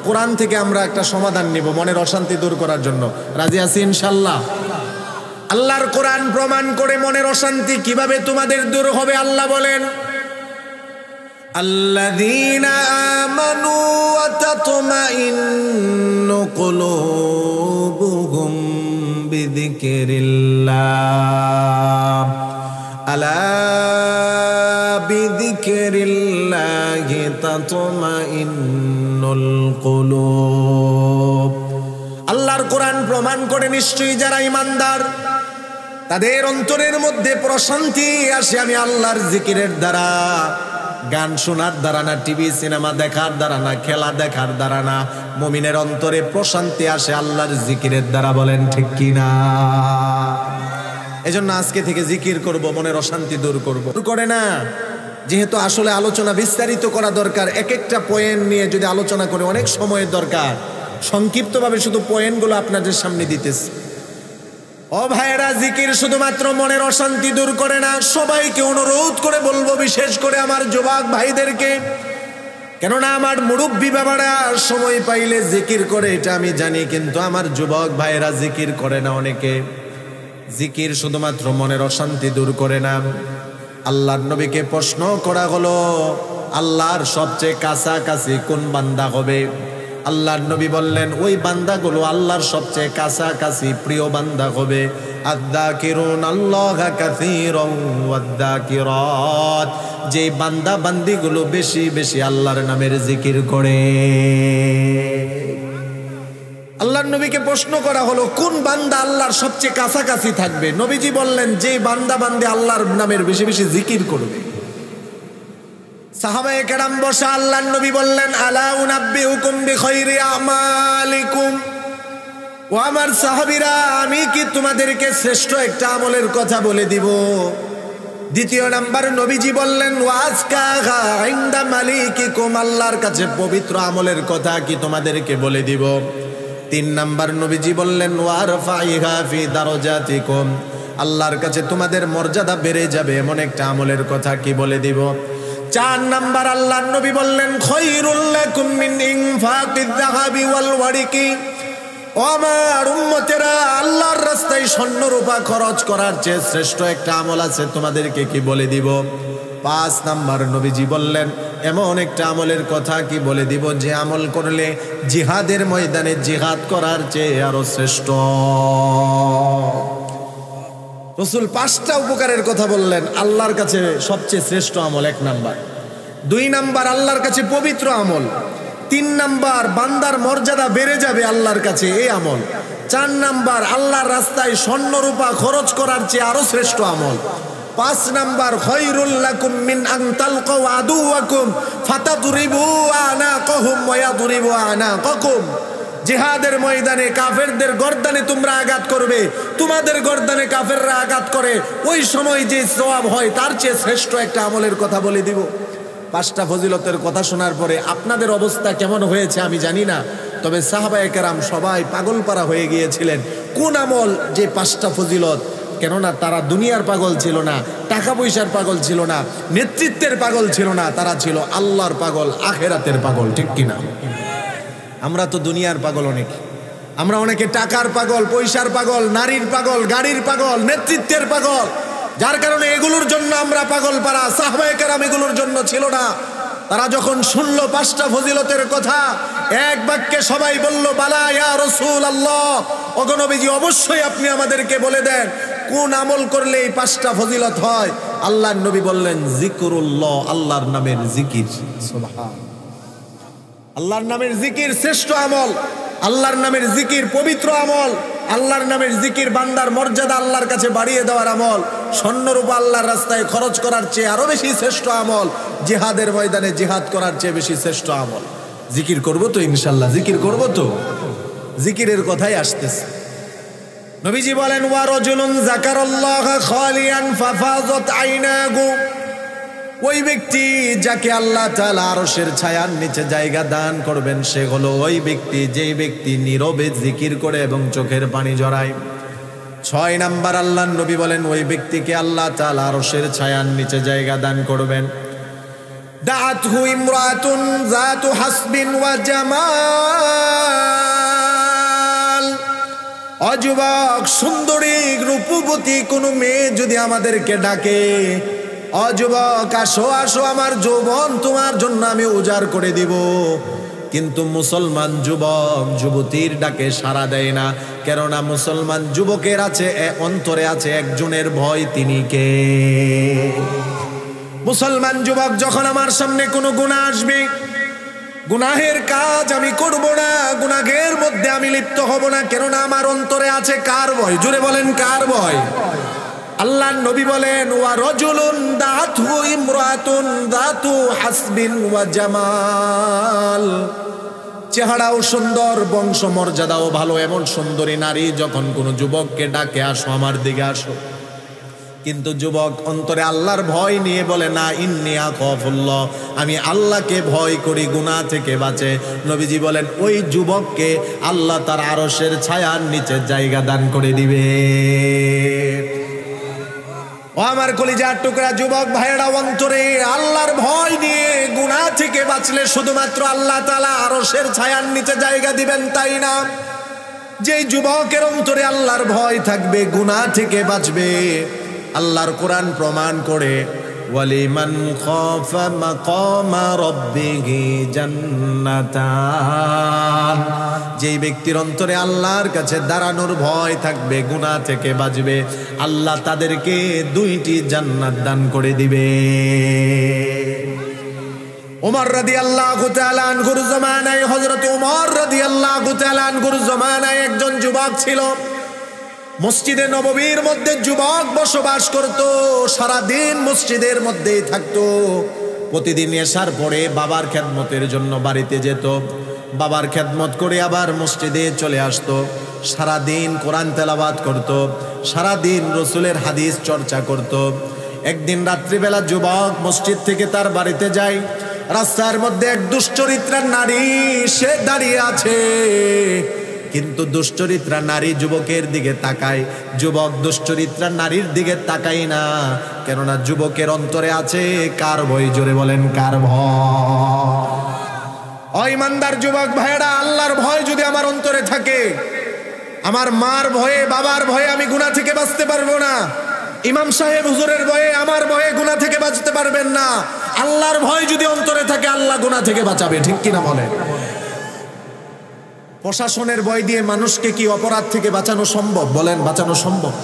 কোরআন থেকে আমরা একটা সমাধান নিব মনের অশান্তি দূর করার জন্য। রাজি আছি ইনশাআল্লাহ? আল্লাহর কোরআন প্রমাণ করে মনের অশান্তি কিভাবে তোমাদের দূর হবে। আল্লাহ বলেন, আল্লাযীনা আমানু ওয়া তাতমাইন্নু কুলুবুহুম বিযিকরিল্লাহ আলা বিযিকরিল্লাহি তাতমাইন্নুল কুলুব। আল্লাহর কোরআন প্রমাণ করে নিশ্চয়ই যারা ঈমানদার তাদের অন্তরের মধ্যে প্রশান্তি আসে আমি আল্লাহর জিকিরের দ্বারা। গান শোনার দ্বারা না, টিভি সিনেমা দেখার দ্বারা না, খেলা দেখার দ্বারা না, মুমিনের অন্তরে প্রশান্তি আসে আল্লাহর জিকিরের দ্বারা। বলেন ঠিক কি না? এজন্য আজকে থেকে জিকির করব, মনের অশান্তি দূর করব। করে না, যেহেতু আসলে আলোচনা বিস্তারিত করা দরকার, এক একটা পয়েন্ট নিয়ে যদি আলোচনা করে অনেক সময়ের দরকার, সংক্ষিপ্তভাবে শুধু পয়েন্টগুলো আপনাদের সামনে দিতেছি। ও ভাইয়েরা, জিকির শুধুমাত্র মনের অশান্তি দূর করে না। সবাইকে অনুরোধ করে বলবো, বিশেষ করে আমার যুবক ভাইদেরকে, কেননা আমার মুরব্বী বাবারা সময় পাইলে জিকির করে এটা আমি জানি, কিন্তু আমার যুবক ভাইয়েরা জিকির করে না অনেকে। জিকির শুধুমাত্র মনের অশান্তি দূর করে না। আল্লাহর নবীকে প্রশ্ন করা হলো, আল্লাহর সবচেয়ে কাছাকাছি কোন বান্দা হবে? আল্লাহর নবী বললেন, ওই বান্দাগুলো আল্লাহর সবচেয়ে কাছাকাছি প্রিয় বান্দা হবে। আযযাকিরুন আল্লাহা কাসীরান ওয়াযযাকিরাত, যে বান্দা বান্দিগুলো বেশি বেশি আল্লাহর নামের জিকির করে। আল্লাহর নবীকে প্রশ্ন করা হলো, কোন বান্দা আল্লাহর সবচেয়ে কাছাকাছি থাকবে? নবীজি বললেন, যে বান্দা বান্দে আল্লাহর নামের বেশি বেশি জিকির করবে। সাহাবায়ে কেরাম বসা, আল্লাহর নবী বললেন, আলা উনাব্বিউকুম বিখাইরি আমালিকুম। ও আমার সাহাবীরা, আমি কি তোমাদেরকে শ্রেষ্ঠ একটা আমলের কথা বলে দিব? দ্বিতীয় নাম্বার নবীজি বললেন, ওয়াজকাহা ইনদা মালিকিকুম, আল্লাহর কাছে পবিত্র আমলের কথা কি তোমাদেরকে বলে দিব? তিন নাম্বার নবীজি বললেন, ওয়ারফাইহা ফি দারাজাতিকুম, আল্লাহর কাছে তোমাদের মর্যাদা বেড়ে যাবে এমন একটা আমলের কথা কি বলে দিব? চার নাম্বার আল্লাহর নবী বললেন, খায়রুল লাকুম মিন ইনফাকিয যাহাবি ওয়াল ওয়ারিকি, ও আমার উম্মতেরা, আল্লাহর রাস্তায় স্বর্ণ রূপা খরচ করার চেয়ে শ্রেষ্ঠ একটা আমল আছে, তোমাদেরকে কি বলে দিব? পাঁচ নাম্বার নবীজি বললেন, এমন একটা আমলের কথা কি বলে দিব যে আমল করলে জিহাদের ময়দানে জিহাদ করার চেয়ে আরো শ্রেষ্ঠ। রাসূল পাঁচটা উপকারের কথা বললেন। আল্লাহর কাছে সবচেয়ে শ্রেষ্ঠ আমল এক নাম্বার, দুই নাম্বার আল্লাহর কাছে পবিত্র আমল, তিন নাম্বার বান্দার মর্যাদা বেড়ে যাবে আল্লাহর কাছে এই আমল, চার নাম্বার আল্লাহর রাস্তায় স্বর্ণ রূপা খরচ করার চেয়ে আরো শ্রেষ্ঠ আমল, পাঁচ নাম্বার খায়রুল লাকুম মিন আন তালকাউ আদুওয়াকুম ফাতাদরিবু আনাকাহুম ওয়া ইয়াদরিবু আনাকাকুম, জিহাদের ময়দানে কাফেরদের গর্দানে তোমরা আঘাত করবে, তোমাদের গর্দানে কাফেররা আঘাত করে, ওই সময় যে সওয়াব হয় তার চেয়ে শ্রেষ্ঠ একটা আমলের কথা বলে দিব। পাঁচটা ফজিলতের কথা শোনার পরে আপনাদের অবস্থা কেমন হয়েছে আমি জানি না, তবে সাহাবায়ে কেরাম সবাই পাগলপাড়া হয়ে গিয়েছিলেন। কোন আমল যে পাঁচটা ফজিলত, কেননা তারা দুনিয়ার পাগল ছিল না, টাকা পয়সার পাগল ছিল না, নেতৃত্বের পাগল ছিল না, তারা ছিল আল্লাহর পাগল, আখিরাতের পাগল। ঠিক কিনা? আমরা তো দুনিয়ার পাগল অনেক, আমরা অনেকে টাকার পাগল, পয়সার পাগল, নারীর পাগল, গাড়ির পাগল, নেতৃত্বের পাগল, যার কারণে এগুলোর জন্য আমরা পাগল পারা। সাহাবায়ে কেরাম এগুলোর জন্য ছিল না। তারা যখন শুনলো পাঁচটা ফজিলতের কথা, এক বাক্যে সবাই বলল, বালা ইয়া রাসূলুল্লাহ, ওগো নবীজি অবশ্যই আপনি আমাদেরকে বলে দেন কোন আমল করলে এই পাঁচটা ফজিলত হয়। আল্লাহর নবী বললেন, জিকরুল্লাহ, আল্লাহর নামের জিকির। সুবহান, আল্লাহর নামের জিকির শ্রেষ্ঠ আমল, আল্লাহর নামের জিকির পবিত্র আমল, আল্লাহর নামের জিকির বান্দার মর্যাদা আল্লাহর কাছে বাড়িয়ে দেওয়ার আমল, স্বর্ণরূপা আল্লাহর রাস্তায় খরচ করার চেয়ে আরো বেশি শ্রেষ্ঠ আমল, জিহাদের ময়দানে জিহাদ করার চেয়ে বেশি শ্রেষ্ঠ আমল। জিকির করবো তো ইনশাল্লাহ, জিকির করবো তো, জিকিরের কথাই আসতেছে। নবীজি বলেন, ওয়া রাজুলুন যাকারাল্লাহ খালিয়ান ফাফাযাত আইনাহু, ওই ব্যক্তি যাকে আল্লাহ তাআলা আরশের ছায়ার নিচে জায়গা দান করবেন সে হলো ওই ব্যক্তি যেই ব্যক্তি নীরবে জিকির করে এবং চোখের পানি জড়ায়। 6 নাম্বার আল্লাহর নবী বলেন, ওই ব্যক্তিকে আল্লাহ তাআলা আরশের ছায়ার নিচে জায়গা দান করবেন। দাআতহু ইমরাতুন যাতু হাসবিন ওয়া জামাল, যুবক, সুন্দরী রূপবতী কোনো মেয়ে যদি আমাদেরকে ডাকে, যুবক আসো আসো আমার যৌবন তোমার জন্য আমি উজাড় করে দিব, কিন্তু মুসলমান যুবক যুবতীর ডাকে সাড়া দেয় না। কেননা মুসলমান যুবকের আছে অন্তরে আছে একজনের ভয়, তিনি কে? মুসলমান যুবক যখন আমার সামনে কোনো গুনাহ আসবে, গুনাহের কাজ আমি করব না, গুনাহের মধ্যে আমি লিপ্ত হব না, কেননা আমার অন্তরে আছে কার ভয়? জোরে বলেন কার ভয়? আল্লাহর নবী বলেন, ওয়া রাজুলুন দাতহু ইমরাতুন দাতু হাসবিন ওয়া জামাল, চেহারাও সুন্দর, বংশ মর্যাদাও ভালো, এমন সুন্দরী নারী যখন কোনো যুবককে ডাকে আসো আমার দিকে আসো, কিন্তু যুবক অন্তরে আল্লাহর ভয় নিয়ে বলে না, ইন্নী আখাফুল্লাহ, আমি আল্লাহকে ভয় করি, গুনাহ থেকে বাঁচে, নবীজি বলেন ওই যুবককে আল্লাহ তার আরশের ছায়ার নিচে জায়গা দান করে দিবে। ও আমার কলিজার টুকরা যুবক ভাইয়েরা, অন্তরে আল্লাহর ভয় নিয়ে গুনাহ থেকে বাঁচলে শুধুমাত্র আল্লাহ তাআলা আরশের ছায়ার নিচে জায়গা দিবেন তাই না, যেই যুবকের অন্তরে আল্লাহর ভয় থাকবে গুনাহ থেকে বাঁচবে, আল্লাহর কোরআন প্রমাণ করে, ওয়ালিমান খাফা মাকামা রাব্বিহি জান্নাতান, যেই ব্যক্তির অন্তরে আল্লাহর কাছে দাঁড়ানোর ভয় থাকবে, গুনাহ থেকে বাঁচবে, আল্লাহ তাদেরকে 2টি জান্নাত দান করে দিবে। ওমর রাদিয়াল্লাহু তাআলা আনহুর জামানায়, হযরত ওমর রাদিয়াল্লাহু তাআলা আনহুর জামানায় একজন যুবক ছিল, মসজিদে নববীর মধ্যে যুবক বসবাস করত, সারা দিন মসজিদের মধ্যেই থাকতো, প্রতিদিন এশার পরে বাবার খেদমতের জন্য বাড়িতে যেত, বাবার খেদমত করে আবার মসজিদে চলে আসতো, সারা দিন কোরআন তেলাওয়াত করত, সারা দিন রাসূলের হাদিস চর্চা করত। একদিন রাত্রিবেলা যুবক মসজিদ থেকে তার বাড়িতে যায়, রাস্তার মধ্যে এক দুশ্চরিত্রা নারী সে দাঁড়িয়ে আছে, কিন্তু দুশ্চরিত্রা নারী যুবকের দিকে তাকায়, যুবক দুশ্চরিত্রা নারীর দিকে তাকায় না, কেননা যুবকের অন্তরে আছে কার ভয়? জোরে বলেন কার ভয়? ও ইমানদার যুবক ভাইরা, আল্লাহর ভয় যদি আমার অন্তরে থাকে, আমার মার ভয়ে বাবার ভয়ে আমি গুনাহ থেকে বাঁচতে পারবো না, ইমাম সাহেব হুজুরের ভয়ে আমার ভয়ে গুনাহ থেকে বাঁচতে পারবেন না। আল্লাহর ভয় যদি অন্তরে থাকে, আল্লাহ গুনাহ থেকে বাঁচাবে, ঠিক কিনা বলেন? প্রশাসনের ভয় দিয়ে মানুষকে কি অপরাধ থেকে বাঁচানো সম্ভব? বলেন, বাঁচানো সম্ভব?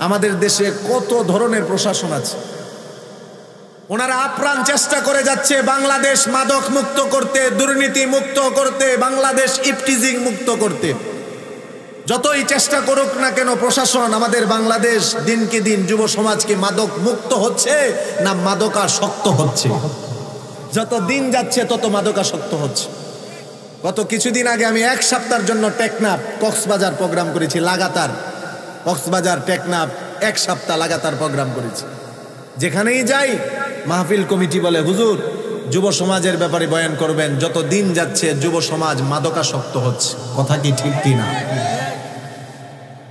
আমাদের দেশে কত ধরনের প্রশাসন আছে, ওনারা আপ্রাণ চেষ্টা করে যাচ্ছে বাংলাদেশ মাদক মুক্ত করতে, দুর্নীতি মুক্ত করতে, বাংলাদেশ ইফটিজিং মুক্ত করতে। যতই চেষ্টা করুক না কেন প্রশাসন, আমাদের বাংলাদেশ দিনকে দিন যুব সমাজকে মাদক মুক্ত হচ্ছে না মাদকাসক্ত হচ্ছে? যত দিন যাচ্ছে তত মাদকাসক্ত হচ্ছে। গত কিছুদিন আগে আমি 1 সপ্তাহের জন্য টেকনাফ কক্সবাজার প্রোগ্রাম করেছি, লাগাতার কক্সবাজার টেকনাফ 1 সপ্তাহ লাগাতার প্রোগ্রাম করেছি। যেখানেই যাই মাহফিল কমিটি বলে, হুজুর যুব সমাজের ব্যাপারে বয়ান করবেন, যত দিন যাচ্ছে যুব সমাজ মাদকাসক্ত হচ্ছে। কথা কি ঠিক কিনা?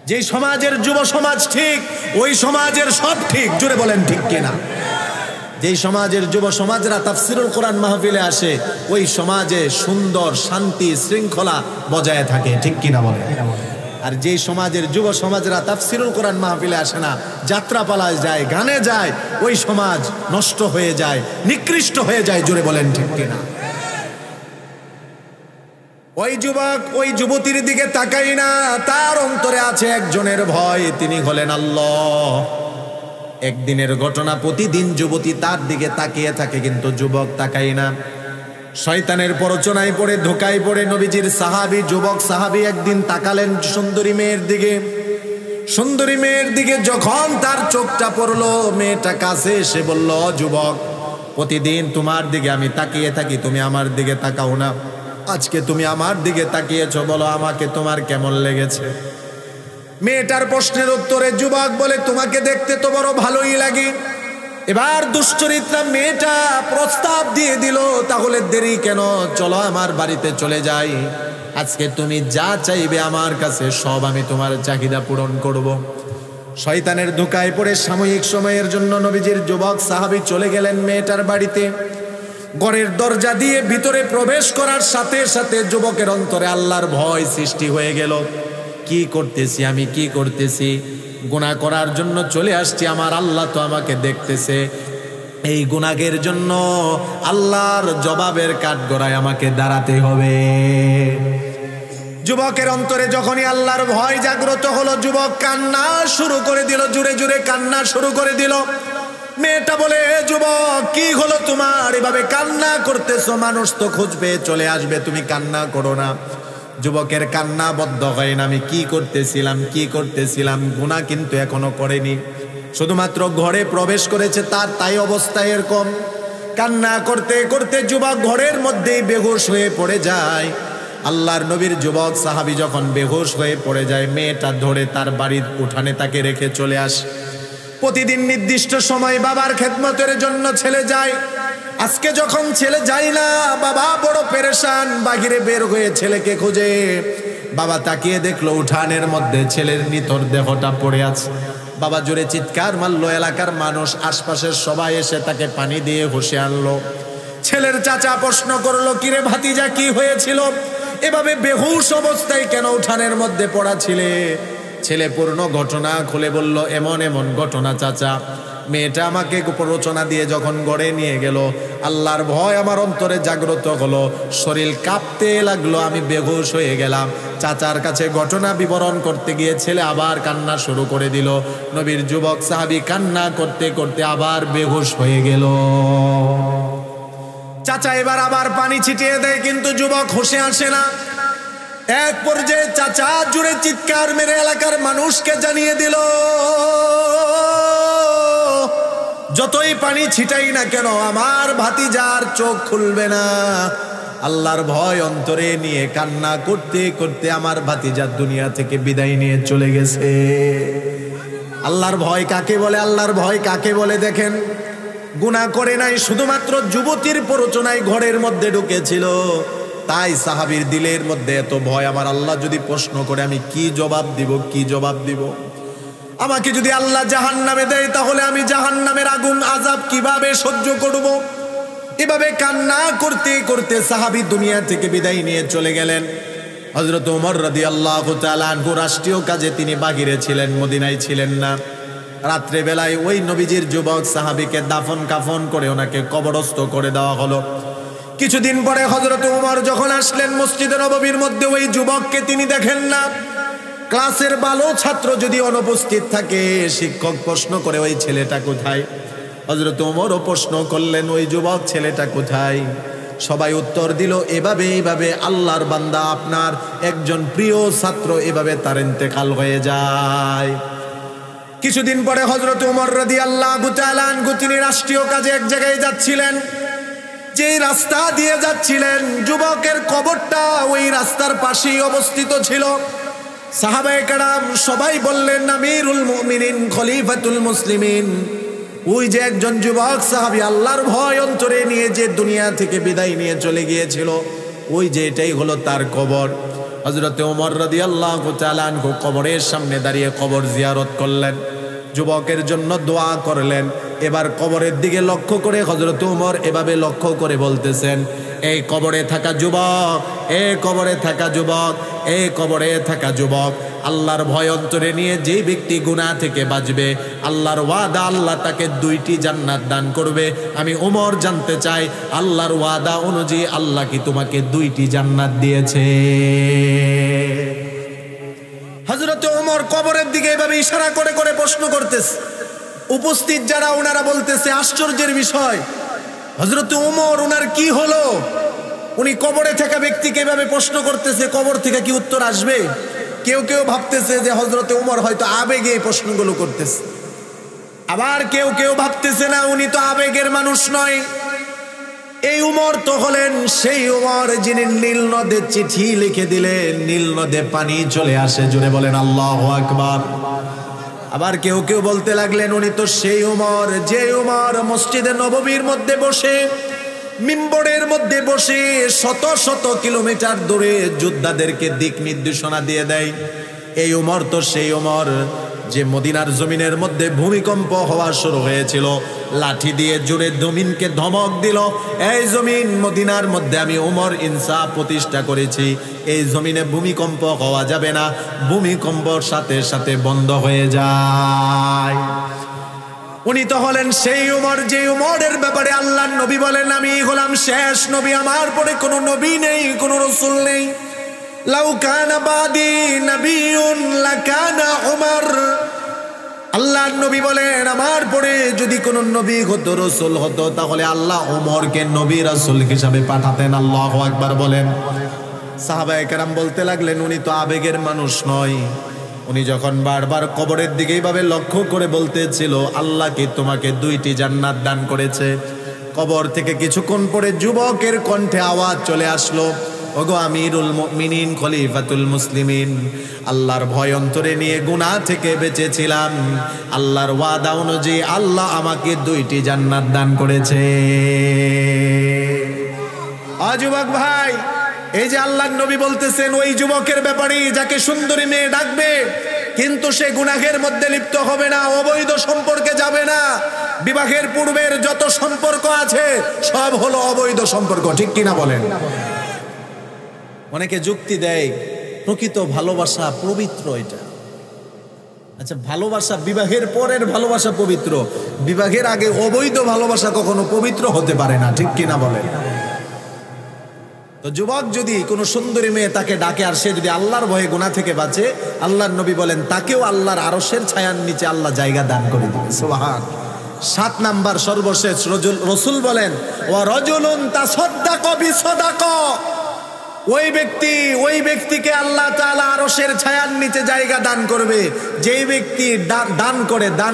যেই সমাজের যুব সমাজ ঠিক, ওই সমাজের সব ঠিক। জোরে বলেন ঠিক কিনা? যেই সমাজের যুব সমাজরা তাফসিরুল কোরআন মাহফিলে আসে, ওই সমাজে সুন্দর শান্তি শৃঙ্খলা বজায় থাকে, ঠিক কিনা বলে? আর যেই সমাজের যুব সমাজরা তাফসিরুল কোরআন মাহফিলে আসে না, যাত্রাপালায় যায়, গানে যায়, ওই সমাজ নষ্ট হয়ে যায়, নিকৃষ্ট হয়ে যায়। জোরে বলেন ঠিক কিনা? ওই যুবক ওই যুবতীর দিকে তাকাই না, তার অন্তরে আছে একজনের ভয়, তিনি হলেন আল্লাহ। একদিনের ঘটনা, প্রতিদিন যুবতী তার দিকে তাকিয়ে থাকে, কিন্তু যুবক তাকাই না। শয়তানের প্ররোচনায় পড়ে ধোকায় পড়ে নবীজির সাহাবী, যুবক সাহাবী একদিন তাকালেন সুন্দরী মেয়ের দিকে। সুন্দরী মেয়ের দিকে যখন তার চোখটা পড়লো, মেয়েটা কাছে এসে বলল, যুবক প্রতিদিন তোমার দিকে আমি তাকিয়ে থাকি, তুমি আমার দিকে তাকাও না, আজকে তুমি আমার দিকে তাকিয়েছো, বলো আমাকে তোমার কেমন লেগেছে? মেয়েটার প্রশ্নের উত্তরে যুবক বলে, তোমাকে দেখতে তো বড় ভালোই লাগে। এবার দুশ্চরিত্রা মেয়েটা প্রস্তাব দিয়ে দিল, তাহলে দেরি কেন, চলো আমার বাড়িতে চলে যাই, আজকে তুমি যা চাইবে আমার কাছে সব আমি তোমার চাহিদা পূরণ করব। শয়তানের ধোঁকায় পড়ে সাময়িক সময়ের জন্য নবীজির যুবক সাহাবী চলে গেলেন মেয়েটার বাড়িতে। ঘরের দরজা দিয়ে ভিতরে প্রবেশ করার সাথে সাথে যুবকের অন্তরে আল্লাহর ভয় সৃষ্টি হয়ে গেল। কি করতেছি, গুনাহ করার জন্য চলে আসছি, আমার আল্লাহ তো আমাকে দেখতেছে। এই গুনাহের জন্য আল্লাহর জবাবের কাঠগড়ায় আমাকে দাঁড়াতে হবে। যুবকের অন্তরে যখনই আল্লাহর ভয় জাগ্রত হলো, যুবক কান্না শুরু করে দিল, জুড়ে জুড়ে কান্না শুরু করে দিল। মেয়েটা বলে, যুবক কি হলো তোমার, এভাবে কান্না করতেছো? মানুষ তো খুঁজবে, চলে আসবে, তুমি কান্না করো না। যুবকের কান্না বদ্ধ হয় না। আমি কি করতেছিলাম, গুনাহ কিন্তু এখনো করেনি, শুধুমাত্র ঘরে প্রবেশ করেছে, তাই অবস্থা এরকম। কান্না করতে করতে যুবক ঘরের মধ্যেই বেহুশ হয়ে পড়ে যায়। আল্লাহর নবীর যুবক সাহাবী যখন বেহুশ হয়ে পড়ে যায়, মেয়েটা ধরে তার বাড়ির উঠানে তাকে রেখে চলে আসে। প্রতিদিন নির্দিষ্ট সময় বাবার খেদমতের জন্য ছেলে যায়। আজকে যখন ছেলে যায় না, বাবা বড় পেরেশান, বাহিরে বের হয়ে ছেলেকে খুঁজে। বাবা তাকিয়ে দেখলো উঠানের মধ্যে ছেলের নিথর দেহটা পড়ে আছে। বাবা জোরে চিৎকার মারলো, এলাকার মানুষ, আশপাশের সবাই এসে তাকে পানি দিয়ে হুঁশে আনলো। ছেলের চাচা প্রশ্ন করলো, কিরে ভাতিজা, কি হয়েছিল, এভাবে বেহুশ অবস্থায় কেন উঠানের মধ্যে পড়া ছিলে? ছেলে পূর্ণ ঘটনা খুলে বলল, এমন ঘটনা চাচা, মেয়েটা আমাকে প্ররোচনা দিয়ে যখন গড়ে নিয়ে গেল, আল্লাহর ভয় আমার অন্তরে জাগ্রত হলো, শরীর কাঁপতে লাগলো, আমি বেহুশ হয়ে গেলাম। চাচার কাছে ঘটনা বিবরণ করতে গিয়ে ছেলে আবার কান্না শুরু করে দিল। নবীর যুবক সাহাবী কান্না করতে করতে আবার বেহুশ হয়ে গেল। চাচা এবার আবার পানি ছিটিয়ে দেয়, কিন্তু যুবক হুঁশে আসে না। এক পর্যায়ে চাচা জুড়ে চিৎকার মেরে এলাকার মানুষকে জানিয়ে দিল, যতই পানি ছিটাই না কেন আমার ভাতিজার চোখ খুলবে না। আল্লাহর ভয় অন্তরে নিয়ে কান্না করতে করতে আমার ভাতিজার দুনিয়া থেকে বিদায় নিয়ে চলে গেছে। আল্লাহর ভয় কাকে বলে? আল্লাহর ভয় কাকে বলে দেখেন, গুনাহ করে নাই, শুধুমাত্র যুবতীর প্ররোচনায় ঘরের মধ্যে ঢুকেছিল, তাই সাহাবীর দিলের মধ্যে এত ভয়। আমার আল্লাহ যদি প্রশ্ন করে, আমি কি জবাব দিব? আমাকে যদি আল্লাহ জাহান্নামে দেয়, তাহলে আমি জাহান্নামের আগুন আযাব কিভাবে সহ্য করব? এভাবে কান্না করতে করতে সাহাবী দুনিয়া থেকে বিদায় নিয়ে চলে গেলেন। হযরত ওমর রাদিয়াল্লাহু তাআলা আনহু রাষ্ট্রীয় কাজে তিনি বাহিরে ছিলেন, মদিনায় ছিলেন না। রাত্রে বেলায় ওই নবীজির যুবক সাহাবীকে দাফন কাফন করে ওনাকে কবরস্থ করে দেওয়া হলো। কিছুদিন পরে হযরত ওমর যখন আসলেন মসজিদে নববীর মধ্যে, ওই যুবককে তিনি দেখেন না। ক্লাসের ভালো ছাত্র যদি অনুপস্থিত থাকে, শিক্ষক প্রশ্ন করে, ওই ছেলেটা কোথায়? হযরত ওমরও প্রশ্ন করলেন, ওই যুবক ছেলেটা কোথায়? সবাই উত্তর দিল, এইভাবে আল্লাহর বান্দা, আপনার একজন প্রিয় ছাত্র, এভাবে তার ইন্তেকাল হয়ে যায়। কিছুদিন পরে হযরত ওমর রাদিয়াল্লাহু তাআলা আনহু তিনি রাষ্ট্রীয় কাজে এক জায়গায় যাচ্ছিলেন। যেই রাস্তা দিয়ে যাচ্ছিলেন, যুবকের কবরটা ওই রাস্তার পাশেই অবস্থিত ছিল। সাহাবায়ে কেরাম সবাই বললেন, আমিরুল মুমিনিন, খলিফাতুল মুসলিমিন, ওই যে একজন যুবক সাহাবী আল্লাহর ভয় অন্তরে নিয়ে যে দুনিয়া থেকে বিদায় নিয়ে চলে গিয়েছিল, ওই যে এটাই হলো তার কবর। হযরত ওমর রাদিয়াল্লাহু তাআলা আনহু কবরের সামনে দাঁড়িয়ে কবর জিয়ারত করলেন, যুবকের জন্য দোয়া করলেন। এবার কবরের দিকে লক্ষ্য করে হযরত ওমর এভাবে লক্ষ্য করে বলতেছেন, এই কবরে থাকা যুবক, কবরে থাকা যুবক, আল্লাহর ভয় অন্তরে নিয়ে যেই ব্যক্তি গুনাহ থেকে বাঁচবে, আল্লাহর ওয়াদা, আল্লাহ তাকে 2টি জান্নাত দান করবে। আমি ওমর জানতে চাই, আল্লাহর ওয়াদা অনুযায়ী আল্লাহ কি তোমাকে 2টি জান্নাত দিয়েছে? হযরত ওমর কবরের দিকে এভাবে ইশারা করে করে প্রশ্ন করতেছে। উপস্থিত যারা, ওনারা বলতেছে, আশ্চর্যের বিষয়, হযরত ওমর, ওনার কি হলো? উনি কবরে থাকা ব্যক্তিকে এভাবে প্রশ্ন করতেছে, কবর থেকে কি উত্তর আসবে? কেউ কেউ ভাবতেছে যে হযরত ওমর হয়তো আবেগে এই প্রশ্নগুলো করতেছে, আবার কেউ কেউ ভাবতেছে না, উনি তো আবেগের মানুষ নয়। এই উমর তো হলেন সেই উমর যিনি নীল নদে চিঠি লিখে দিলেন, নীল নদে পানি চলে আসে। জোরে বলেন আল্লাহু আকবার। আবার কেউ কেউ বলতে লাগলেন, উনি তো সেই উমর, যে উমর মসজিদে নববীর মধ্যে বসে, মিম্বরের মধ্যে বসে শত শত কিলোমিটার দূরে যোদ্ধাদেরকে দিক নির্দেশনা দিয়ে দেয়। এই উমর তো সেই উমর যে মদিনার জমিনের মধ্যে ভূমিকম্প হওয়া শুরু হয়েছিল, লাঠি দিয়ে জোরে জমিনকে ধমক দিল, এই জমিন, মদিনার মধ্যে আমি ওমর ইনসাফ প্রতিষ্ঠা করেছি, এই জমিনে ভূমিকম্প হওয়া যাবে না। ভূমিকম্পর সাথে সাথে বন্ধ হয়ে যায়। উনি তো হলেন সেই উমর, যে উমরের ব্যাপারে আল্লাহর নবী বলেন, আমি হলাম শেষ নবী, আমার পরে কোনো নবী নেই, কোনো রসুল নেই। লাউ কানা বাদি নবিয়্যুন লাকানা উমর। আল্লাহর নবী বলেন, আমার পরে যদি কোনো নবী হতো, রসুল হতো, তাহলে আল্লাহ উমরকে নবী রাসূল হিসাবে পাঠাতেন। আল্লাহু আকবার বলেন। সাহাবায়ে কেরাম বলতে লাগলেন, উনি তো আবেগের মানুষ নয়। উনি যখন বারবার কবরের দিকে এইভাবে লক্ষ্য করে বলতেছিল, আল্লাহ কি তোমাকে 2টি জান্নাত দান করেছে। কবর থেকে কিছুক্ষণ পরে যুবকের কণ্ঠে আওয়াজ চলে আসলো, ওগো আমিরুল মুমিনিন, খলিফাতুল মুসলিমিন, আল্লাহর ভয় অন্তরে নিয়ে গুনাহ থেকে বেঁচেছিলাম, আল্লাহর ওয়াদা অনুযায়ী আল্লাহ আমাকে 2টি জান্নাত দান করেছে। যুবক ভাই, এই যে আল্লাহর নবী বলতেছেন ওই যুবকের ব্যাপারে, যাকে সুন্দরী মেয়ে ডাকবে কিন্তু সে গুনাহের মধ্যে লিপ্ত হবে না, অবৈধ সম্পর্কে যাবে না, বিবাহের পূর্বের যত সম্পর্ক আছে সব হলো অবৈধ সম্পর্ক, ঠিক কিনা বলেন? অনেকে যুক্তি দেয় প্রকৃত ভালোবাসা পবিত্র। এটা আচ্ছা, ভালোবাসা বিবাহের পরের ভালোবাসা পবিত্র, বিবাহের আগে অবৈধ ভালোবাসা কখনো পবিত্র হতে পারে না, ঠিক কিনা বলেন? তো যুবক যদি কোনো সুন্দরী মেয়ে তাকে ডাকে আর সে যদি আল্লাহর ভয়ে গুনাহ থেকে বাঁচে, আল্লাহর নবী বলেন তাকেও আল্লাহর আরশের ছায়ার নিচে আল্লাহ জায়গা দান করে দিবে। সুবহান। 7 নাম্বার সর্বশেষ রসুল বলেন, ওয়া রাজুলুন তাসাদ্দাকা বিসাদাকা। ওই ব্যক্তিকে আল্লাহ তাআলা আরশের ছায়ার নিচে জায়গা দান করবে, যেই ব্যক্তি দান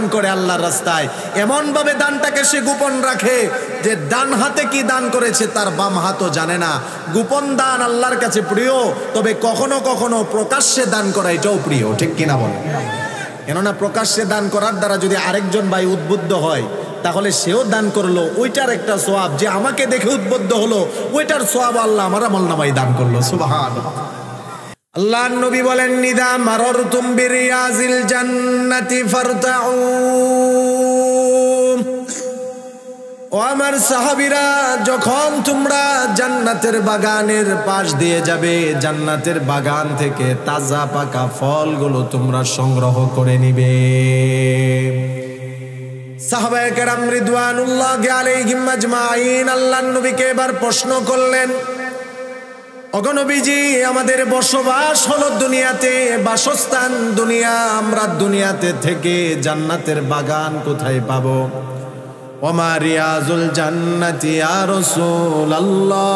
করে আল্লাহর রাস্তায়, এমন ভাবে দানটাকে সে গোপন রাখে যে ডান হাতে কি দান করেছে তার বাম হাতও জানে না। গোপন দান আল্লাহর কাছে প্রিয়, তবে কখনো কখনো প্রকাশ্যে দান করা এটাও প্রিয়, ঠিক কিনা বলেন? কেননা প্রকাশ্যে দান করার দ্বারা যদি আরেকজন ভাই উদ্বুদ্ধ হয়, তাহলে সেও দান করলো, ওইটার একটা সওয়াব, যে আমাকে দেখে উদ্বুদ্ধ হলো ওইটার সওয়াব আল্লাহ আমার আমলনামায় দান করলো। সুবহানাল্লাহ। আল্লাহর নবী বলেন, নিদা মাররতুম বিরিয়াজিল জান্নাতি ফারতাউ। ও আমার সাহাবীরা, যখন তোমরা জান্নাতের বাগানের পাশ দিয়ে যাবে, জান্নাতের বাগান থেকে তাজা পাকা ফলগুলো তোমরা সংগ্রহ করে নিবে। সাহাবায়ে কেরাম রিদওয়ানুল্লাহি আলাইহিম আজমাইন আল্লাহর নবীকে এবার প্রশ্ন করলেন, ওগো নবীজি, আমাদের বসবাস হলো দুনিয়াতে, বাসস্থান দুনিয়া, আমরা দুনিয়াতে থেকে জান্নাতের বাগান কোথায় পাবো? ওমা রিয়াজুল জান্নাতি ইয়া রাসূলুল্লাহ।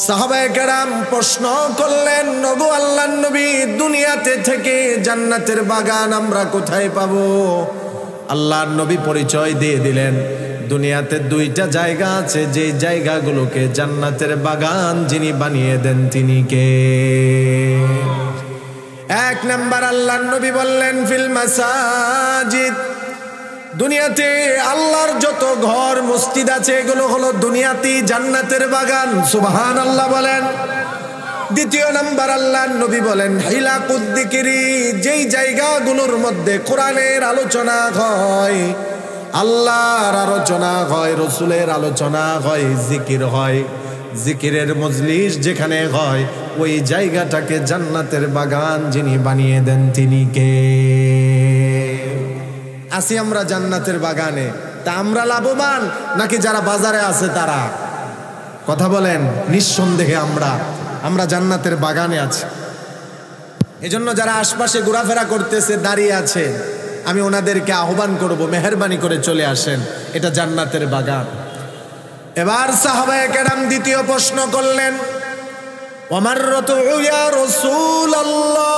সাহাবায়ে কেরাম প্রশ্ন করলেন, ওগো আল্লাহর নবী, দুনিয়াতে থেকে জান্নাতের বাগান আমরা কোথায় পাবো? আল্লাহর নবী পরিচয় দিয়ে দিলেন, দুনিয়াতে 2টা জায়গা আছে, যে জায়গাগুলোকে জান্নাতের বাগান যিনি বানিয়ে দেন তিনি কে? 1 নাম্বার আল্লাহর নবী বললেন, ফিল মাসাজিদ। দুনিয়াতে আল্লাহর যত ঘর মসজিদ আছে এগুলো হলো দুনিয়াতে জান্নাতের বাগান। সুবহানাল্লাহ বলেন। 2 নাম্বার আল্লাহর নবী বলেন, হিলাকুদ যিকরি, যেই জায়গাগুলোর মধ্যে কোরআনের আলোচনা হয়, আল্লাহর আলোচনা হয়, রসুলের আলোচনা হয়, জিকির হয়, জিকিরের মজলিস যেখানে হয়, ওই জায়গাটাকে জান্নাতের বাগান যিনি বানিয়ে দেন তিনি কে? আসি আমরা জান্নাতের বাগানে, তা আমরা লাভবান নাকি যারা বাজারে আছে তারা? কথা বলেন। নিঃসন্দেহে আমরা জান্নাতের বাগানে আছি। এজন্য যারা আশপাশে ঘোরাফেরা করতেছে, দাঁড়িয়ে আছে, আমি ওনাদেরকে আহ্বান করব, মেহেরবানি করে চলে আসেন, এটা জান্নাতের বাগান। এবার সাহাবায়ে কেরাম 2য় প্রশ্ন করলেন, ওমাররাতু ইয়া রাসূলুল্লাহ,